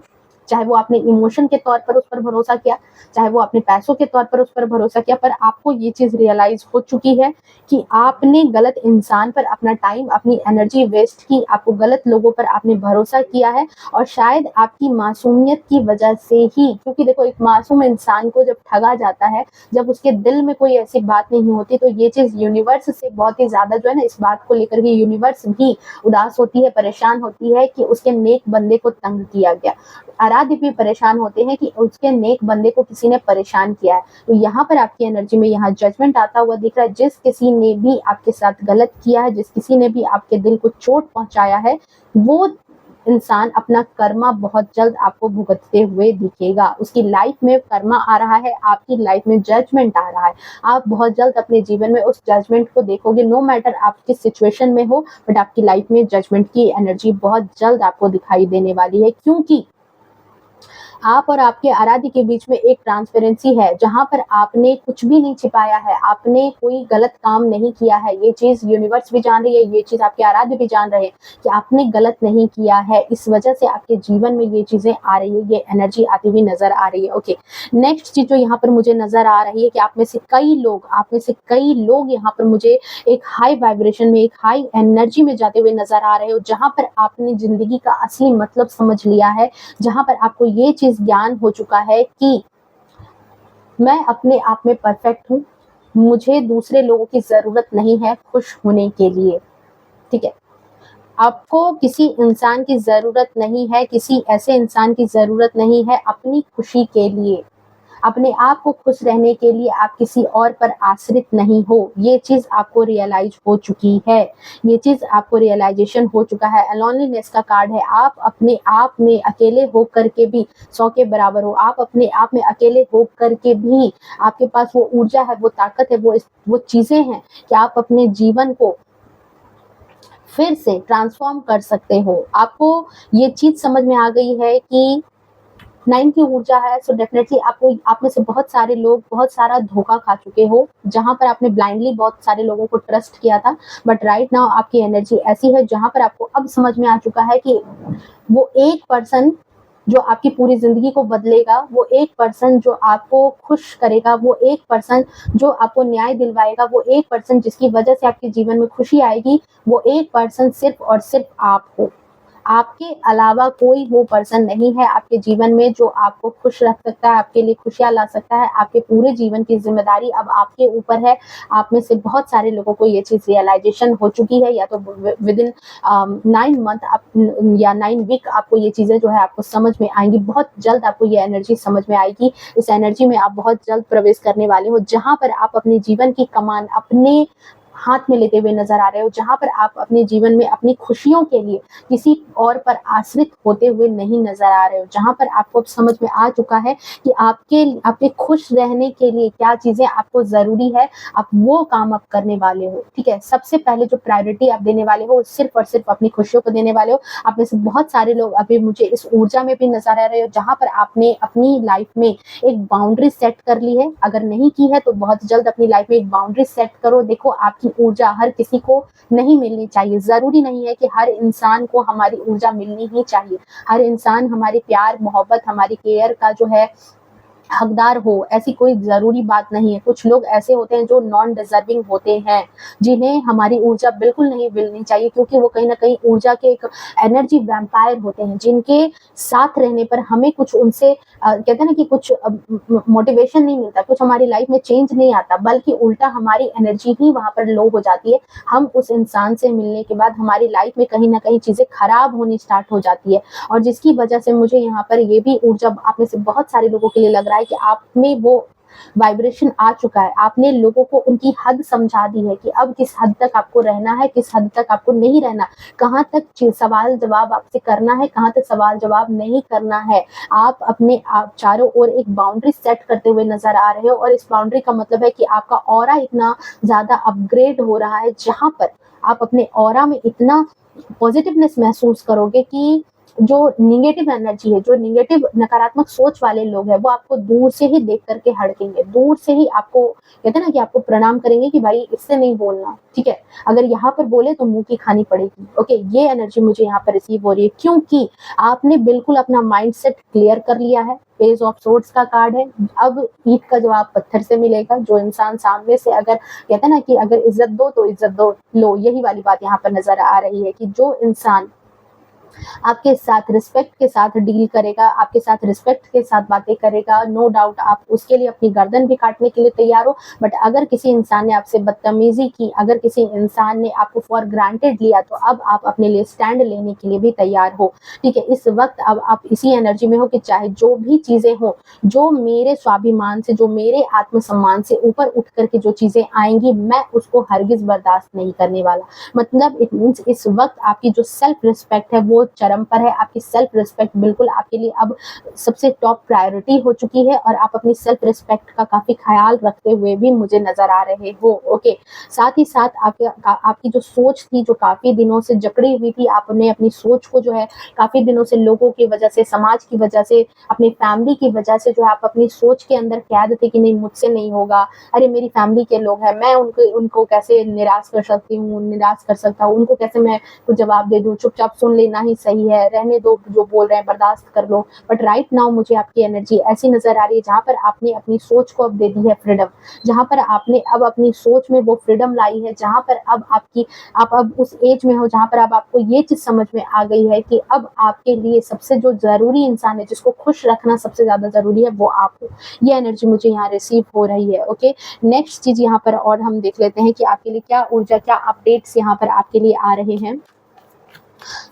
A: चाहे वो आपने इमोशन के तौर पर उस पर भरोसा किया, चाहे वो आपने पैसों के तौर पर उस पर भरोसा किया, पर आपको ये चीज़ रियलाइज़ हो चुकी है कि आपने गलत इंसान पर अपना टाइम, अपनी एनर्जी वेस्ट की, आपको गलत लोगों पर आपने भरोसा किया है, और शायद आपकी मासूमियत की वजह से ही, क्योंकि देखो एक मासूम इंसान को जब ठगा जाता है, जब उसके दिल में कोई ऐसी बात नहीं होती, तो ये चीज़ यूनिवर्स से बहुत ही ज़्यादा जो है ना, इस बात को लेकर के यूनिवर्स भी उदास होती है, परेशान होती है कि उसके नेक बंदे को तंग किया गया। आराध्य भी परेशान होते हैं कि उसके नेक बंदे को किसी ने परेशान किया है। तो यहाँ पर आपकी एनर्जी में यहाँ जजमेंट आता हुआ दिख रहा है। जिस किसी ने भी आपके साथ गलत किया है, जिस किसी ने भी आपके दिल को चोट पहुंचाया है, वो इंसान अपना कर्मा बहुत जल्द आपको भुगतते हुए दिखेगा। उसकी लाइफ में कर्मा आ रहा है, आपकी लाइफ में जजमेंट आ रहा है। आप बहुत जल्द अपने जीवन में उस जजमेंट को देखोगे। नो मैटर आप किस सिचुएशन में हो, बट आपकी लाइफ में जजमेंट की एनर्जी बहुत जल्द आपको दिखाई देने वाली है, क्योंकि आप और आपके आराध्य के बीच में एक ट्रांसपेरेंसी है, जहां पर आपने कुछ भी नहीं छिपाया है, आपने कोई गलत काम नहीं किया है। ये चीज यूनिवर्स भी जान रही है, ये चीज आपके आराध्य भी जान रहे हैं कि आपने गलत नहीं किया है। इस वजह से आपके जीवन में ये चीजें आ रही है, ये एनर्जी आती हुई नजर आ रही है। ओके, नेक्स्ट चीज जो यहाँ पर मुझे नजर आ रही है कि आप में से कई लोग यहाँ पर मुझे एक हाई वाइब्रेशन में, एक हाई एनर्जी में जाते हुए नजर आ रहे हो, जहां पर आपने जिंदगी का असली मतलब समझ लिया है, जहां पर आपको ये चीज ज्ञान हो चुका है कि मैं अपने आप में परफेक्ट हूं, मुझे दूसरे लोगों की जरूरत नहीं है खुश होने के लिए। ठीक है, आपको किसी इंसान की जरूरत नहीं है, किसी ऐसे इंसान की जरूरत नहीं है अपनी खुशी के लिए। अपने आप को खुश रहने के लिए आप किसी और पर आश्रित नहीं हो। ये चीज आपको रियलाइज हो चुकी है, ये चीज आपको रियलाइजेशन हो चुका है। लोनलीनेस का कार्ड है। आप अपने आप में अकेले होकर के भी 100 के बराबर हो। आप अपने आप में अकेले होकर के भी आपके पास वो ऊर्जा है, वो ताकत है, वो चीजें हैं कि आप अपने जीवन को फिर से ट्रांसफॉर्म कर सकते हो। आपको ये चीज समझ में आ गई है कि 9 की ऊर्जा है, सो डेफिनेटली आपको, आप में से बहुत सारे लोग बहुत सारा धोखा खा चुके हो, जहां पर आपने ब्लाइंडली बहुत सारे लोगों को ट्रस्ट किया था। बट राइट नाउ आपकी एनर्जी ऐसी है जहां पर आपको अब समझ में आ चुका है कि वो एक पर्सन जो आपकी पूरी जिंदगी को बदलेगा, वो एक पर्सन जो आपको खुश करेगा, वो एक पर्सन जो आपको न्याय दिलवाएगा, वो एक पर्सन जिसकी वजह से आपके जीवन में खुशी आएगी, वो एक पर्सन सिर्फ और सिर्फ आप हो। आपके अलावा कोई वो पर्सन नहीं है आपके जीवन में जो आपको खुश रख सकता है, आपके लिए खुशियां ला सकता है। आपके पूरे जीवन की जिम्मेदारी अब आपके ऊपर है। आप में से बहुत सारे लोगों को ये चीज रियलाइजेशन हो चुकी है, या तो विद इन 9 मंथ या 9 वीक आपको ये चीजें जो है आपको समझ में आएंगी। बहुत जल्द आपको ये एनर्जी समझ में आएगी। इस एनर्जी में आप बहुत जल्द प्रवेश करने वाले हो, जहां पर आप अपने जीवन की कमान अपने हाथ में लेते हुए नजर आ रहे हो, जहां पर आप अपने जीवन में अपनी खुशियों के लिए किसी और पर आश्रित होते हुए नहीं नजर आ रहे हो, जहां पर आपको समझ में आ चुका है कि आपके खुश रहने के लिए क्या चीजें आपको जरूरी है, आप वो काम आप करने वाले हो। ठीक है, सबसे पहले जो प्रायोरिटी आप देने वाले हो सिर्फ और सिर्फ अपनी खुशियों को देने वाले हो। आप में से बहुत सारे लोग अभी मुझे इस ऊर्जा में भी नजर आ रहे हो, जहां पर आपने अपनी लाइफ में एक बाउंड्री सेट कर ली है। अगर नहीं की है तो बहुत जल्द अपनी लाइफ में एक बाउंड्री सेट करो। देखो, आपकी ऊर्जा हर किसी को नहीं मिलनी चाहिए। जरूरी नहीं है कि हर इंसान को हमारी ऊर्जा मिलनी ही चाहिए। हर इंसान हमारी प्यार मोहब्बत हमारी केयर का जो है हकदार हो, ऐसी कोई जरूरी बात नहीं है। कुछ लोग ऐसे होते हैं जो नॉन डिजर्विंग होते हैं, जिन्हें हमारी ऊर्जा बिल्कुल नहीं मिलनी चाहिए, क्योंकि वो कहीं ना कहीं ऊर्जा के एक एनर्जी वैम्पायर होते हैं, जिनके साथ रहने पर हमें कुछ उनसे कहते हैं ना कि कुछ मोटिवेशन नहीं मिलता, कुछ हमारी लाइफ में चेंज नहीं आता, बल्कि उल्टा हमारी एनर्जी ही वहां पर लो हो जाती है। हम उस इंसान से मिलने के बाद हमारी लाइफ में कहीं ना कहीं चीजें खराब होनी स्टार्ट हो जाती है, और जिसकी वजह से मुझे यहाँ पर ये भी ऊर्जा आप में से बहुत सारे लोगों के लिए लग रहा है कि आप में वो वाइब्रेशन आ चुका है। आपने लोगों को उनकी हद समझा दी है कि अब किस हद तक आपको रहना है, किस हद तक आपको नहीं रहना, कहाँ तक सवाल जवाब आपसे करना है, कहाँ तक सवाल जवाब नहीं करना है। आप चारों ओर एक बाउंड्री सेट करते हुए नजर आ रहे हो, और इस बाउंड्री का मतलब है कि आपका ऑरा इतना ज्यादा अपग्रेड हो रहा है, जहां पर आप अपने ऑरा में इतना पॉजिटिवनेस महसूस करोगे कि जो निगेटिव एनर्जी है, जो निगेटिव नकारात्मक सोच वाले लोग हैं, वो आपको दूर से ही देख करके हड़केंगे, दूर से ही आपको कहते हैं ना कि आपको प्रणाम करेंगे कि भाई इससे नहीं बोलना। ठीक है, अगर यहाँ पर बोले तो मुंह की खानी पड़ेगी। ओके, ये एनर्जी मुझे यहाँ पर रिसीव हो रही है, क्योंकि आपने बिल्कुल अपना माइंडसेट क्लियर कर लिया है। पेज ऑफ सोर्ड्स का कार्ड है। अब ईंट का जवाब पत्थर से मिलेगा। जो इंसान सामने से अगर कहते हैं ना कि अगर इज्जत दो तो इज्जत दो लो, यही वाली बात यहाँ पर नजर आ रही है कि जो इंसान आपके साथ रिस्पेक्ट के साथ डील करेगा, आपके साथ रिस्पेक्ट के साथ बातें करेगा। नो डाउट आप उसके लिए अपनी गर्दन भी काटने के लिए तैयार हो, बट अगर किसी इंसान ने आपसे बदतमीजी की, अगर किसी इंसान ने आपको फॉर ग्रांटेड लिया, तो अब आप अपने लिए स्टैंड लेने के लिए भी तैयार हो। ठीक है, इस वक्त अब आप इसी एनर्जी में हो कि चाहे जो भी चीजें हो, जो मेरे स्वाभिमान से, जो मेरे आत्मसम्मान से ऊपर उठ करके जो चीजें आएंगी, मैं उसको हरगिज बर्दाश्त नहीं करने वाला। मतलब इट मीन्स इस वक्त आपकी जो सेल्फ रिस्पेक्ट है वो चरम पर है। आपकी सेल्फ रिस्पेक्ट बिल्कुल आपके लिए अब सबसे टॉप प्रायोरिटी हो चुकी है, और आप अपनी सेल्फ रिस्पेक्ट का काफी ख्याल रखते हुए भी मुझे नजर आ रहे हो। ओके, साथ ही साथ आपकी जो सोच थी, जो काफी दिनों से जकड़ी हुई थी, आपने अपनी सोच को जो है काफी दिनों से लोगों की वजह से, समाज की वजह से, अपनी फैमिली की वजह से जो है आप अपनी सोच के अंदर कैद थे कि नहीं मुझसे नहीं होगा, अरे मेरी फैमिली के लोग हैं, मैं उनको कैसे निराश कर सकती हूँ, निराश कर सकता हूँ, उनको कैसे मैं कुछ जवाब दे दूँ, चुपचाप सुन लेना ही सही है, रहने दो, जो बोल रहे हैं बर्दाश्त कर लो। बट राइट नाउ मुझे आपकी एनर्जी ऐसी नजर आ रही है जहां पर आपने अपनी सोच को अब दे दी है फ्रीडम, जहां पर आपने अब अपनी सोच में वो फ्रीडम लाई है, जहां पर अब आप अब उस एज में हो जहां पर अब आपको ये चीज समझ में आ गई है कि अब आपके लिए सबसे जो जरूरी इंसान है, जिसको खुश रखना सबसे ज्यादा जरूरी है, वो आप हो। ये एनर्जी मुझे यहाँ रिसीव हो रही है। ओके, नेक्स्ट चीज यहाँ पर और हम देख लेते हैं कि आपके लिए क्या ऊर्जा, क्या अपडेट्स यहाँ पर आपके लिए आ रहे हैं।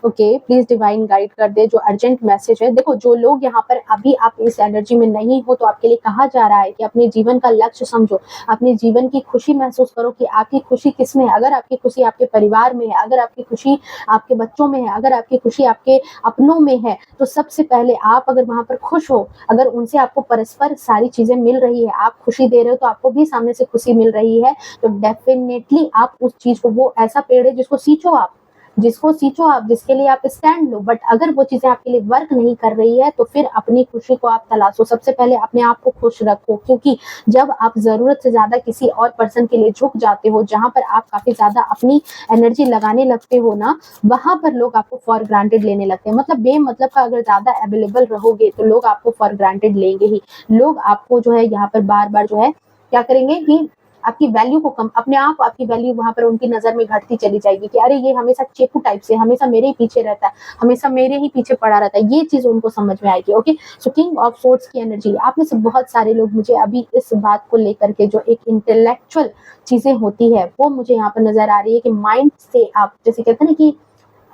A: ओके, प्लीज डिवाइन गाइड कर दे जो अर्जेंट मैसेज है। देखो, जो लोग यहाँ पर अभी आप इस एनर्जी में नहीं हो, तो आपके लिए कहा जा रहा है कि अपने जीवन का लक्ष्य समझो, अपने जीवन की खुशी महसूस करो कि आपकी खुशी किसमें है। अगर आपकी खुशी आपके परिवार में है, अगर आपकी खुशी आपके बच्चों में है, अगर आपकी खुशी आपके अपनों में है, तो सबसे पहले आप अगर वहां पर खुश हो, अगर उनसे आपको परस्पर सारी चीजें मिल रही है, आप खुशी दे रहे हो, तो आपको भी सामने से खुशी मिल रही है, तो डेफिनेटली आप उस चीज को, वो ऐसा पेड़ है जिसको सींचो आप, जिसके लिए आप स्टैंड लो। बट अगर वो चीजें आपके लिए वर्क नहीं कर रही है, तो फिर अपनी खुशी को आप तलाशो। सबसे पहले अपने आप को खुश रखो, क्योंकि जब आप जरूरत से ज्यादा किसी और पर्सन के लिए झुक जाते हो, जहां पर आप काफी ज्यादा अपनी एनर्जी लगाने लगते हो ना, वहां पर लोग आपको फॉर ग्रांटेड लेने लगते हैं। मतलब बेमतलब का अगर ज्यादा अवेलेबल रहोगे, तो लोग आपको फॉर ग्रांटेड लेंगे ही। लोग आपको जो है यहाँ पर बार बार जो है क्या करेंगे कि आपकी वैल्यू को कम, अपने आप आपकी वैल्यू वहां पर उनकी नजर में घटती चली जाएगी कि अरे ये हमेशा चेपू टाइप से, हमेशा मेरे ही पीछे रहता है, हमेशा मेरे ही पीछे पड़ा रहता है। ये चीज उनको समझ में आएगी। Okay, so king of swords की एनर्जी, आप में से बहुत सारे लोग मुझे अभी इस बात को लेकर के, जो एक इंटेलेक्चुअल चीजें होती है, वो मुझे यहाँ पर नजर आ रही है कि माइंड से आप, जैसे कहते हैं ना कि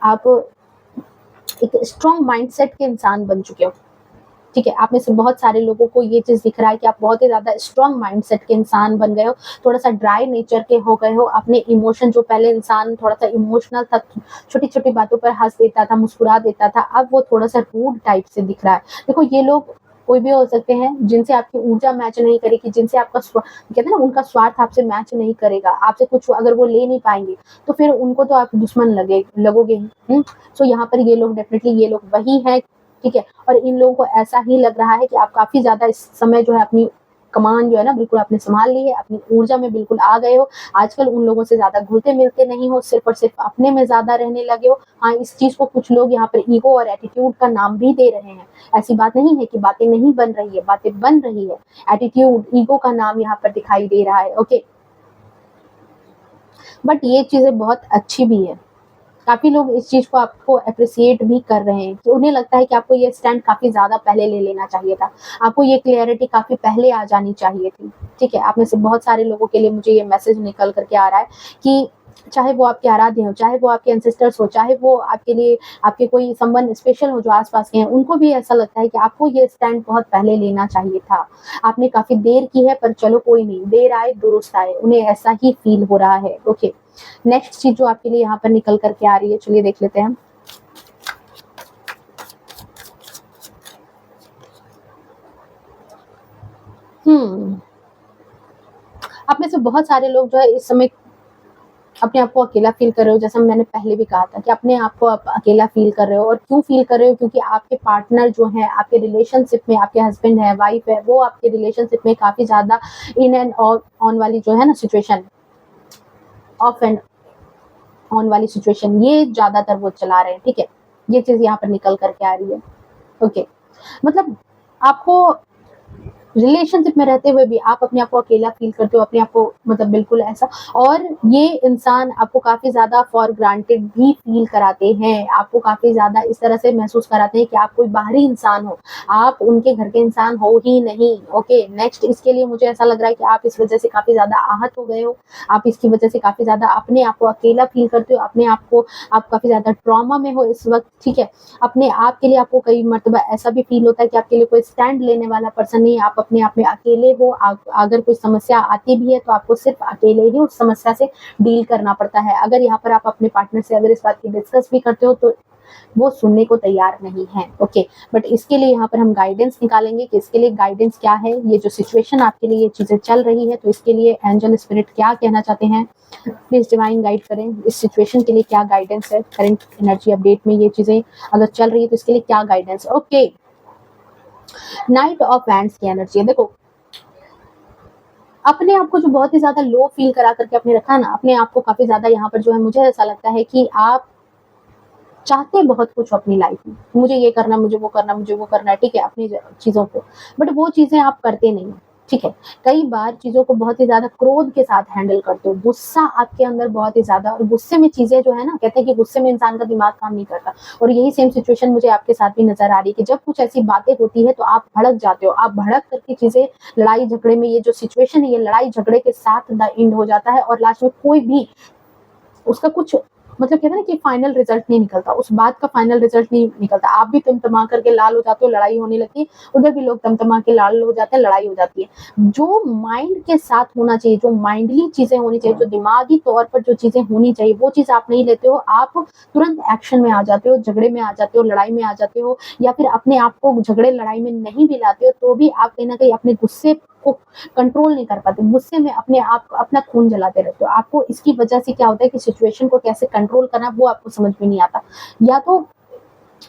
A: आप एक स्ट्रॉन्ग माइंडसेट के इंसान बन चुके हो। ठीक है, आप में से बहुत सारे लोगों को ये चीज दिख रहा है कि आप बहुत ही ज्यादा स्ट्रॉन्ग माइंडसेट के इंसान बन गए हो, थोड़ा सा ड्राई नेचर के हो गए हो। अपने इमोशन, जो पहले इंसान थोड़ा सा इमोशनल था, छोटी छोटी बातों पर हंस देता था, मुस्कुरा देता था, अब वो थोड़ा सा रूड टाइप से दिख रहा है। देखो, ये लोग कोई भी हो सकते हैं जिनसे आपकी ऊर्जा मैच नहीं करेगी, जिनसे आपका कहते हैं ना, उनका स्वार्थ आपसे मैच नहीं करेगा, आपसे कुछ अगर वो ले नहीं पाएंगे, तो फिर उनको तो आप दुश्मन लगोगे ही। सो यहाँ पर ये लोग डेफिनेटली, ये लोग वही है। ठीक है, और इन लोगों को ऐसा ही लग रहा है कि आप काफी ज्यादा इस समय जो है अपनी कमान जो है ना बिल्कुल आपने संभाल ली है, अपनी ऊर्जा में बिल्कुल आ गए हो। आजकल उन लोगों से ज्यादा घुलते मिलते नहीं हो, सिर्फ और सिर्फ अपने में ज्यादा रहने लगे हो। हाँ, इस चीज को कुछ लोग यहाँ पर ईगो और एटीट्यूड का नाम भी दे रहे हैं। ऐसी बात नहीं है कि बातें नहीं बन रही है, बातें बन रही है। एटीट्यूड, ईगो का नाम यहाँ पर दिखाई दे रहा है। ओके, बट ये चीजें बहुत अच्छी भी है। काफी लोग इस चीज को आपको अप्रिसिएट भी कर रहे हैं कि उन्हें लगता है कि आपको ये स्टैंड काफी ज्यादा पहले ले लेना चाहिए था, आपको ये क्लियरिटी काफी पहले आ जानी चाहिए थी। ठीक है, आप में से बहुत सारे लोगों के लिए मुझे ये मैसेज निकल करके आ रहा है कि चाहे वो आपके आराध्य हो, चाहे वो आपके एंसेस्टर्स हो, चाहे वो आपके लिए आपके कोई संबंध स्पेशल हो जो आसपास के हैं, उनको भी ऐसा लगता है कि आपको ये स्टैंड बहुत पहले लेना चाहिए था। आपने काफी देर की है, पर चलो कोई नहीं, देर आए दुरुस्त आए, उन्हें ऐसा ही फील हो रहा है। ओके, नेक्स्ट चीज जो आपके लिए यहाँ पर निकल करके आ रही है, चलिए देख लेते हैं। आप में से बहुत सारे लोग जो है इस समय अपने आप को अकेला फील कर रहे हो, जैसा मैंने पहले भी कहा था कि अपने आप को आप अकेला फील कर रहे हो। और क्यों फील कर रहे हो? क्योंकि आपके पार्टनर जो है आपके रिलेशनशिप में, आपके हस्बैंड है, वाइफ है, वो आपके रिलेशनशिप में काफी ज्यादा इन एंड ऑन वाली जो है ना सिचुएशन, ऑफ एंड ऑन वाली सिचुएशन, ये ज्यादातर वो चला रहे हैं। ठीक है, ये चीज यहाँ पर निकल करके आ रही है। ओके, मतलब आपको रिलेशनशिप में रहते हुए भी आप अपने आप को अकेला फील करते हो, अपने आप को मतलब बिल्कुल ऐसा, और ये इंसान आपको काफ़ी ज़्यादा फॉर ग्रांटेड भी फील कराते हैं, आपको काफ़ी ज़्यादा इस तरह से महसूस कराते हैं कि आप कोई बाहरी इंसान हो, आप उनके घर के इंसान हो ही नहीं। ओके, नेक्स्ट इसके लिए मुझे ऐसा लग रहा है कि आप इस वजह से काफ़ी ज़्यादा आहत हो गए हो, आप इसकी वजह से काफ़ी ज़्यादा अपने आप को अकेला फील करते हो, अपने आप को आप काफ़ी ज़्यादा ट्रॉमा में हो इस वक़्त, ठीक है। अपने आप के लिए आपको कई मर्तबा ऐसा भी फील होता है कि आपके लिए कोई स्टैंड लेने वाला पर्सन नहीं है, आप अपने आप में अकेले हो, अगर कोई समस्या आती भी है तो आपको सिर्फ अकेले ही उस समस्या से डील करना पड़ता है। अगर यहाँ पर आप अपने पार्टनर से अगर इस बात की डिस्कस भी करते हो तो वो सुनने को तैयार नहीं है। ओके, बट इसके लिए यहाँ पर हम गाइडेंस निकालेंगे कि इसके लिए गाइडेंस क्या है, ये जो सिचुएशन आपके लिए ये चीजें चल रही है तो इसके लिए एंजल स्पिरिट क्या कहना चाहते हैं, प्लीज डिवाइन गाइड करें, इस सिचुएशन के लिए क्या गाइडेंस है, करंट एनर्जी अपडेट में ये चीजें अगर चल रही है तो इसके लिए क्या guidance. Okay, night of wands की एनर्जी है। देखो, अपने आप को जो बहुत ही ज्यादा लो फील करा करके अपने रखा ना, अपने आप को काफी ज्यादा यहाँ पर जो है मुझे ऐसा लगता है कि आप चाहते बहुत कुछ हो अपनी लाइफ में, मुझे ये करना, मुझे वो करना, मुझे वो करना है, ठीक है, अपनी चीजों को, बट वो चीजें आप करते नहीं हो, ठीक है। कई बार चीजों को बहुत ही ज्यादा क्रोध के साथ हैंडल करते हो, गुस्सा आपके अंदर बहुत ही ज्यादा, और गुस्से में चीजें जो है ना, कहते हैं कि गुस्से में इंसान का दिमाग काम नहीं करता, और यही सेम सिचुएशन मुझे आपके साथ भी नजर आ रही है कि जब कुछ ऐसी बातें होती है तो आप भड़क जाते हो, आप भड़क करके चीजें लड़ाई झगड़े में, ये जो सिचुएशन है ये लड़ाई झगड़े के साथ द एंड हो जाता है, और लास्ट में कोई भी उसका कुछ मतलब कहते हैं ना कि फाइनल रिजल्ट नहीं निकलता, उस बात का फाइनल रिजल्ट नहीं निकलता, आप भी तमतमा करके लाल हो जाते हो, लड़ाई होने लगती है, उधर भी लोग तमतमा के लाल हो जाते हैं, लड़ाई हो जाती है। जो माइंड के साथ होना चाहिए, जो माइंडली चीजें होनी चाहिए, जो दिमागी तौर पर जो चीजें होनी चाहिए वो चीज आप नहीं लेते हो, आप तुरंत एक्शन में आ जाते हो, झगड़े में आ जाते हो, लड़ाई में आ जाते हो, या फिर अपने आप को झगड़े लड़ाई में नहीं भी लाते हो तो भी आप कहीं ना कहीं अपने गुस्से को कंट्रोल नहीं कर पाते, गुस्से में अपने आप अपना खून जलाते रहते हो। आपको इसकी वजह से क्या होता है कि सिचुएशन को कैसे कंट्रोल करना वो आपको समझ में नहीं आता, या तो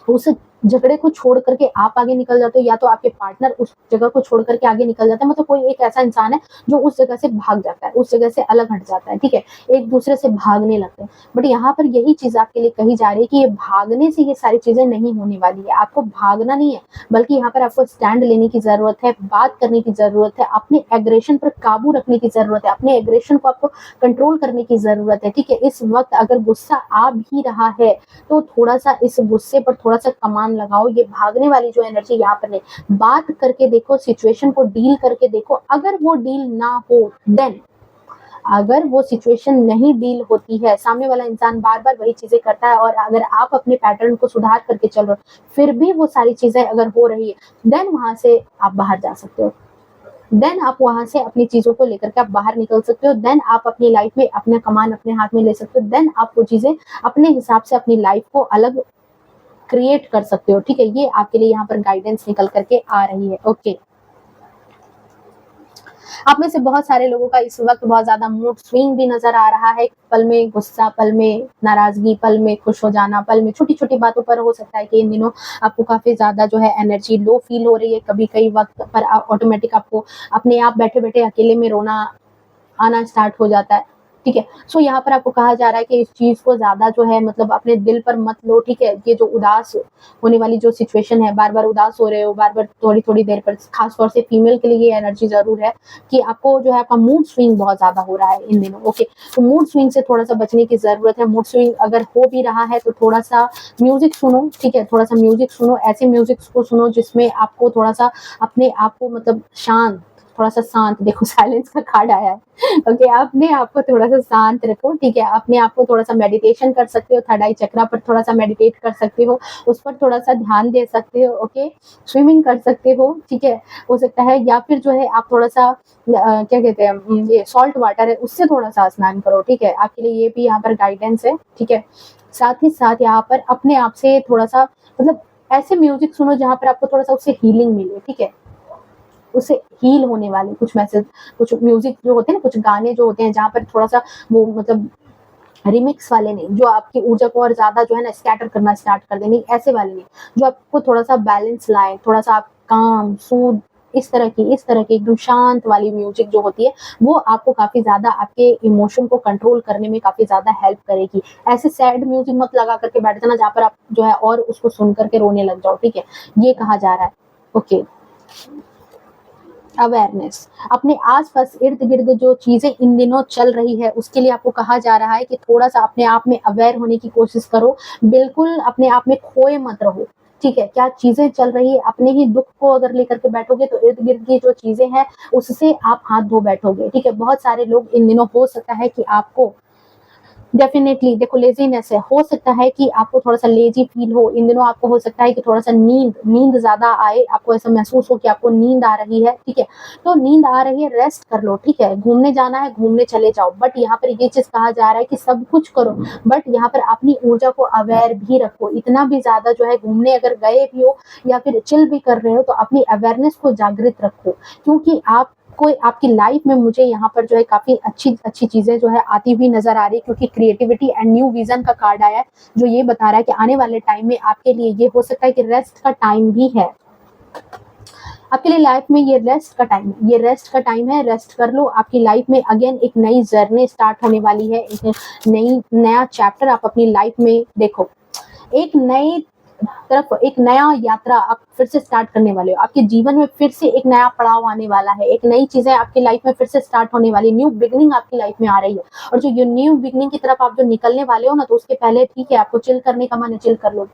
A: उस झगड़े को छोड़ करके आप आगे निकल जाते हो, या तो आपके पार्टनर उस जगह को छोड़ करके आगे निकल जाता है, मतलब कोई एक ऐसा इंसान है जो उस जगह से भाग जाता है, उस जगह से अलग हट जाता है, ठीक है, एक दूसरे से भागने लगते हैं। बट यहाँ पर यही चीज आपके लिए कही जा रही है कि ये भागने से ये सारी चीजें नहीं होने वाली है, आपको भागना नहीं है, बल्कि यहाँ पर आपको स्टैंड लेने की जरूरत है, बात करने की जरूरत है, अपने एग्रेशन पर काबू रखने की जरूरत है, अपने एग्रेशन को आपको कंट्रोल करने की जरूरत है, ठीक है। इस वक्त अगर गुस्सा आ भी रहा है तो थोड़ा सा इस गुस्से पर थोड़ा सा कमान लगाओ, ये भागने वाली जो एनर्जी यहाँ पर नहीं, बात करके देखो, सिचुएशन को डील करके देखो, अगर वो डील ना हो देन, अगर वो सिचुएशन नहीं डील होती है, सामने वाला इंसान बार बार वही चीजें करता है, और अगर आप अपने पैटर्न को सुधार करके चल रहे हो फिर भी वो सारी चीजें अगर हो रही है, देन वहां से आप बाहर जा सकते हो, देन आप वहां से अपनी चीजों को लेकर के आप बाहर निकल सकते हो, देन आप अपनी लाइफ में अपना कमान अपने हाथ में ले सकते हो, देन आप वो चीजें अपने हिसाब से अपनी लाइफ को अलग क्रिएट कर सकते हो, ठीक है। ये आपके लिए यहाँ पर गाइडेंस निकल करके आ रही है। ओके, आप में से बहुत सारे लोगों का इस वक्त बहुत ज्यादा मूड स्विंग भी नजर आ रहा है, पल में गुस्सा, पल में नाराजगी, पल में खुश हो जाना, पल में छोटी छोटी बातों पर हो सकता है कि इन दिनों आपको काफी ज्यादा जो है एनर्जी लो फील हो रही है, कभी कई वक्त पर ऑटोमेटिक आपको अपने आप बैठे बैठे अकेले में रोना आना स्टार्ट हो जाता है, ठीक है। सो यहाँ पर आपको कहा जा रहा है कि इस चीज को ज्यादा जो है मतलब अपने दिल पर मत लो, ठीक है। ये जो उदास होने वाली जो सिचुएशन है, बार बार उदास हो रहे हो, बार बार थोड़ी थोड़ी देर पर, खासतौर से फीमेल के लिए ये एनर्जी जरूर है कि आपको जो है आपका मूड स्विंग बहुत ज्यादा हो रहा है इन दिनों। ओके, तो मूड स्विंग से थोड़ा सा बचने की जरूरत है। मूड स्विंग अगर हो भी रहा है तो थोड़ा सा म्यूजिक सुनो, ठीक है, थोड़ा सा म्यूजिक सुनो, ऐसे म्यूजिक को सुनो जिसमें आपको थोड़ा सा अपने आप को मतलब शांत, थोड़ा सा शांत, देखो साइलेंस का कार्ड आया है। ओके, अपने आप को थोड़ा सा शांत रखो, ठीक है, अपने आप को थोड़ा सा मेडिटेशन कर सकते हो, थर्ड आई चक्रा पर थोड़ा सा मेडिटेट कर सकते हो, उस पर थोड़ा सा ध्यान दे सकते हो। ओके, स्विमिंग कर सकते हो, ठीक है, हो सकता है, या फिर जो है आप थोड़ा सा क्या कहते हैं, ये सॉल्ट वाटर है उससे थोड़ा सा स्नान करो, ठीक है, आपके लिए ये भी यहाँ पर गाइडेंस है, ठीक है। साथ ही साथ यहाँ पर अपने आप से थोड़ा सा मतलब ऐसे म्यूजिक सुनो जहाँ पर आपको थोड़ा सा उससे हीलिंग मिले, ठीक है, उससे हील होने वाले कुछ मैसेज, कुछ म्यूजिक जो होते हैं ना, कुछ गाने जो होते हैं जहाँ पर थोड़ा सा वो मतलब रिमिक्स वाले नहीं, जो आपकी ऊर्जा को और ज्यादा जो है ना स्कैटर करना स्टार्ट कर देंगे, ऐसे वाले नहीं, जो आपको थोड़ा सा बैलेंस लाए, थोड़ा सा आप काम सूद, इस तरह की एकदम शांत वाली म्यूजिक जो होती है वो आपको काफी ज्यादा आपके इमोशन को कंट्रोल करने में काफी ज्यादा हेल्प करेगी। ऐसे सैड म्यूजिक मत लगा करके बैठ जाना जहाँ पर आप जो है और उसको सुन करके रोने लग जाओ, ठीक है, ये कहा जा रहा है। ओके, अवेयरनेस, अपने आस-पास इर्द-गिर्द जो चीज़ें इन दिनों चल रही है, उसके लिए आपको कहा जा रहा है कि थोड़ा-सा अपने आप में अवेयर होने की कोशिश करो। बिल्कुल अपने आप में खोए मत रहो, ठीक है? क्या चीज़ें चल रही है, अपने ही दुःख को अगर लेकर के बैठोगे तो इर्द-गिर्द की जो चीज़ें हैं, उससे आप हाथ धो बैठोगे, ठीक है? बहुत सारे लोग इन दिनों हो सकता है कि आपको डेफ़िनेटली देखो लेज़ीनेस है, हो सकता है कि आपको थोड़ा-सा लेज़ी फ़ील हो, इन दिनों आपको हो सकता है कि थोड़ा-सा नींद ज़्यादा आए, आपको ऐसा महसूस हो कि आपको नींद आ रही है, ठीक है? तो नींद आ रही है, रेस्ट कर लो, ठीक है? घूमने जाना है, घूमने चले जाओ, बट यहाँ पर ये चीज़ कहा जा रहा है कि सब कुछ करो, बट यहाँ पर अपनी ऊर्जा को अवेयर भी रखो। इतना भी ज़्यादा जो है घूमने अगर गए भी हो या फिर चिल भी कर रहे हो, तो अपनी अवेयरनेस को जागृत रखो, क्योंकि आप कोई आपकी लाइफ में मुझे यहाँ पर जो है काफ़ी अच्छी चीज़ें जो है आती हुई नज़र आ रही है, क्योंकि क्रिएटिविटी एंड न्यू विज़न का कार्ड आया है, जो ये बता रहा है कि आने वाले टाइम में आपके लिए ये हो सकता है कि रेस्ट का टाइम भी है। आपके लिए लाइफ में ये रेस्ट का टाइम है, ये रेस्ट का टाइम है, रेस्ट कर लो। आपकी लाइफ में अगेन एक नई जर्नी स्टार्ट होने वाली है, एक नया चैप्टर आप अपनी लाइफ में देखो। एक नई तरफ एक नया यात्रा आप फिर से स्टार्ट करने वाले हो। आपके जीवन में फिर से एक नया पड़ाव आने वाला है, एक नई चीज़ें आपकी लाइफ में फिर से स्टार्ट होने वाली है, न्यू बिगिनिंग आपकी लाइफ में आ रही है। और जो ये न्यू बिगिनिंग की तरफ आप जो निकलने वाले हो ना, तो उसके पहले ठीक है, आपको चिल करने का मन है, चिल कर लो।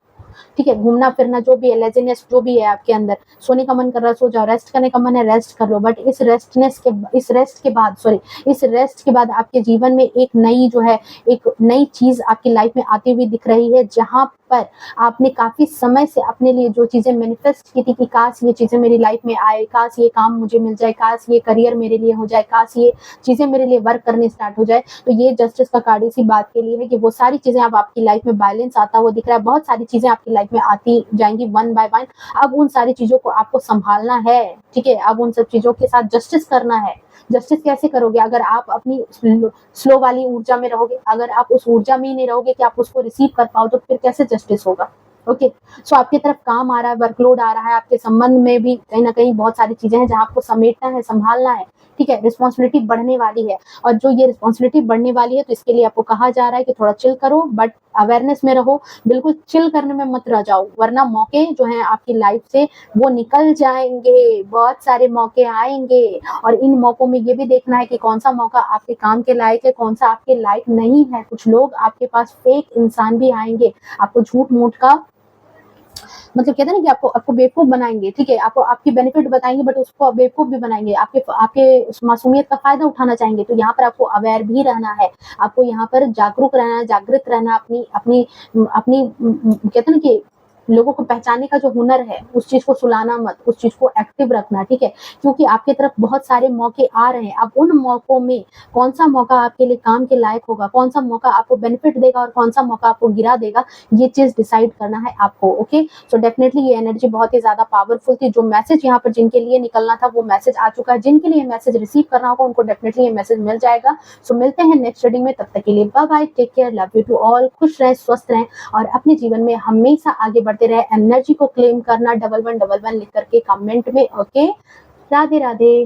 A: ठीक है, घूमना-फिरना जो भी है, लेज़ीनेस जो भी है आपके अंदर, सोने का मन कर रहा है, सो जाओ, रेस्ट करने का मन है, रेस्ट कर लो। बट इस रेस्ट के बाद आपके जीवन में एक नई जो है, एक नई चीज़ आपकी लाइफ में आती हुई दिख रही है, जहाँ पर आपने काफ़ी समय से अपने लिए जो चीज़ें मैनिफेस्ट की थी कि काश ये चीज़ें मेरी लाइफ में आए, काश ये काम मुझे मिल जाए, काश ये करियर मेरे लिए हो जाए, काश ये चीज़ें मेरे लिए वर्क करने स्टार्ट हो जाए। तो ये जस्टिस का कार्ड इसी बात के लिए है कि वो सारी चीज़ें अब आपकी लाइफ में बैलेंस आता हुआ दिख रहा है। बहुत सारी चीज़ें आपकी लाइफ में आती जाएँगी वन बाय वन। अब उन सारी चीज़ों को आपको सँभालना है, ठीक है? अब उन सब चीज़ों के साथ जस्टिस करना है। जस्टिस कैसे करोगे? अगर आप अपनी स्लो वाली ऊर्जा में रहोगे, अगर आप उस ऊर्जा में ही नहीं रहोगे कि आप उसको रिसीव कर पाओ, तो फिर कैसे जस्टिस होगा? ओके, सो आपकी तरफ काम आ रहा है, वर्कलोड आ रहा है, आपके संबंध में भी कहीं न कहीं बहुत सारी चीज़ें हैं जहाँ आपको समेटना है, सँभालना है, ठीक है? रिस्पॉन्सिबिलिटी बढ़ने वाली है, और जो ये रिस्पॉन्सिबिलिटी बढ़ने वाली है, तो इसके लिए आपको कहा जा रहा है कि थोड़ा चिल करो, बट अवेयरनेस में रहो। बिल्कुल चिल करने में मत रह जाओ, वरना मौके जो हैं आपकी लाइफ से वो निकल जाएँगे, बहुत सारे मौके आएँगे, और इन मौकों में ये भी देखना है कि कौन-सा मौका आपके काम के लायक है, कौन-सा आपके लायक नहीं है। कुछ लोग आपके पास फेक इंसान भी आएँगे, आपको झूठ-मूठ का मतलब कहते हैं ना कि आपको आपको बेवकूफ़ बनाएँगे, ठीक है? आपको आपकी बेनिफिट बताएँगे, बट उसको बेवकूफ़ भी बनाएँगे, आपके आपके उस मासूमियत का फ़ायदा उठाना चाहेंगे। तो यहाँ पर आपको अवेयर भी रहना है, आपको यहाँ पर जागरूक रहना है, जागृत रहना, अपनी अपनी अपनी कहते हैं ना कि लोगों को पहचानने का जो हुनर है, उस चीज़ को सुलाना मत, उस चीज़ को एक्टिव रखना, ठीक है? क्योंकि आपकी तरफ बहुत सारे मौके आ रहे हैं। अब उन मौकों में कौन-सा मौका आपके लिए काम के लायक होगा, कौन-सा मौका आपको बेनिफिट देगा और कौन-सा मौका आपको गिरा देगा, ये चीज़ डिसाइड करना है आपको, ओके? सो डेफिनेटली ये एनर्जी बहुत ही ज़्यादा पावरफुल थी। जो मैसेज यहाँ पर जिनके लिए निकलना था, वो मैसेज आ चुका है। जिनके लिए मैसेज रिसीव करना होगा, उनको डेफिनेटली ये मैसेज मिल जाएगा। सो मिलते हैं नेक्स्ट रीडिंग में, तब तक के लिए bye bye, take care, love you to all. खुश रहें, स्वस्थ रहें और अपने जीवन में हमेशा आगे बढ़ते रहें। एनर्जी को क्लेम करना, 1111 लिख करके कमेंट में, ओके? राधे राधे।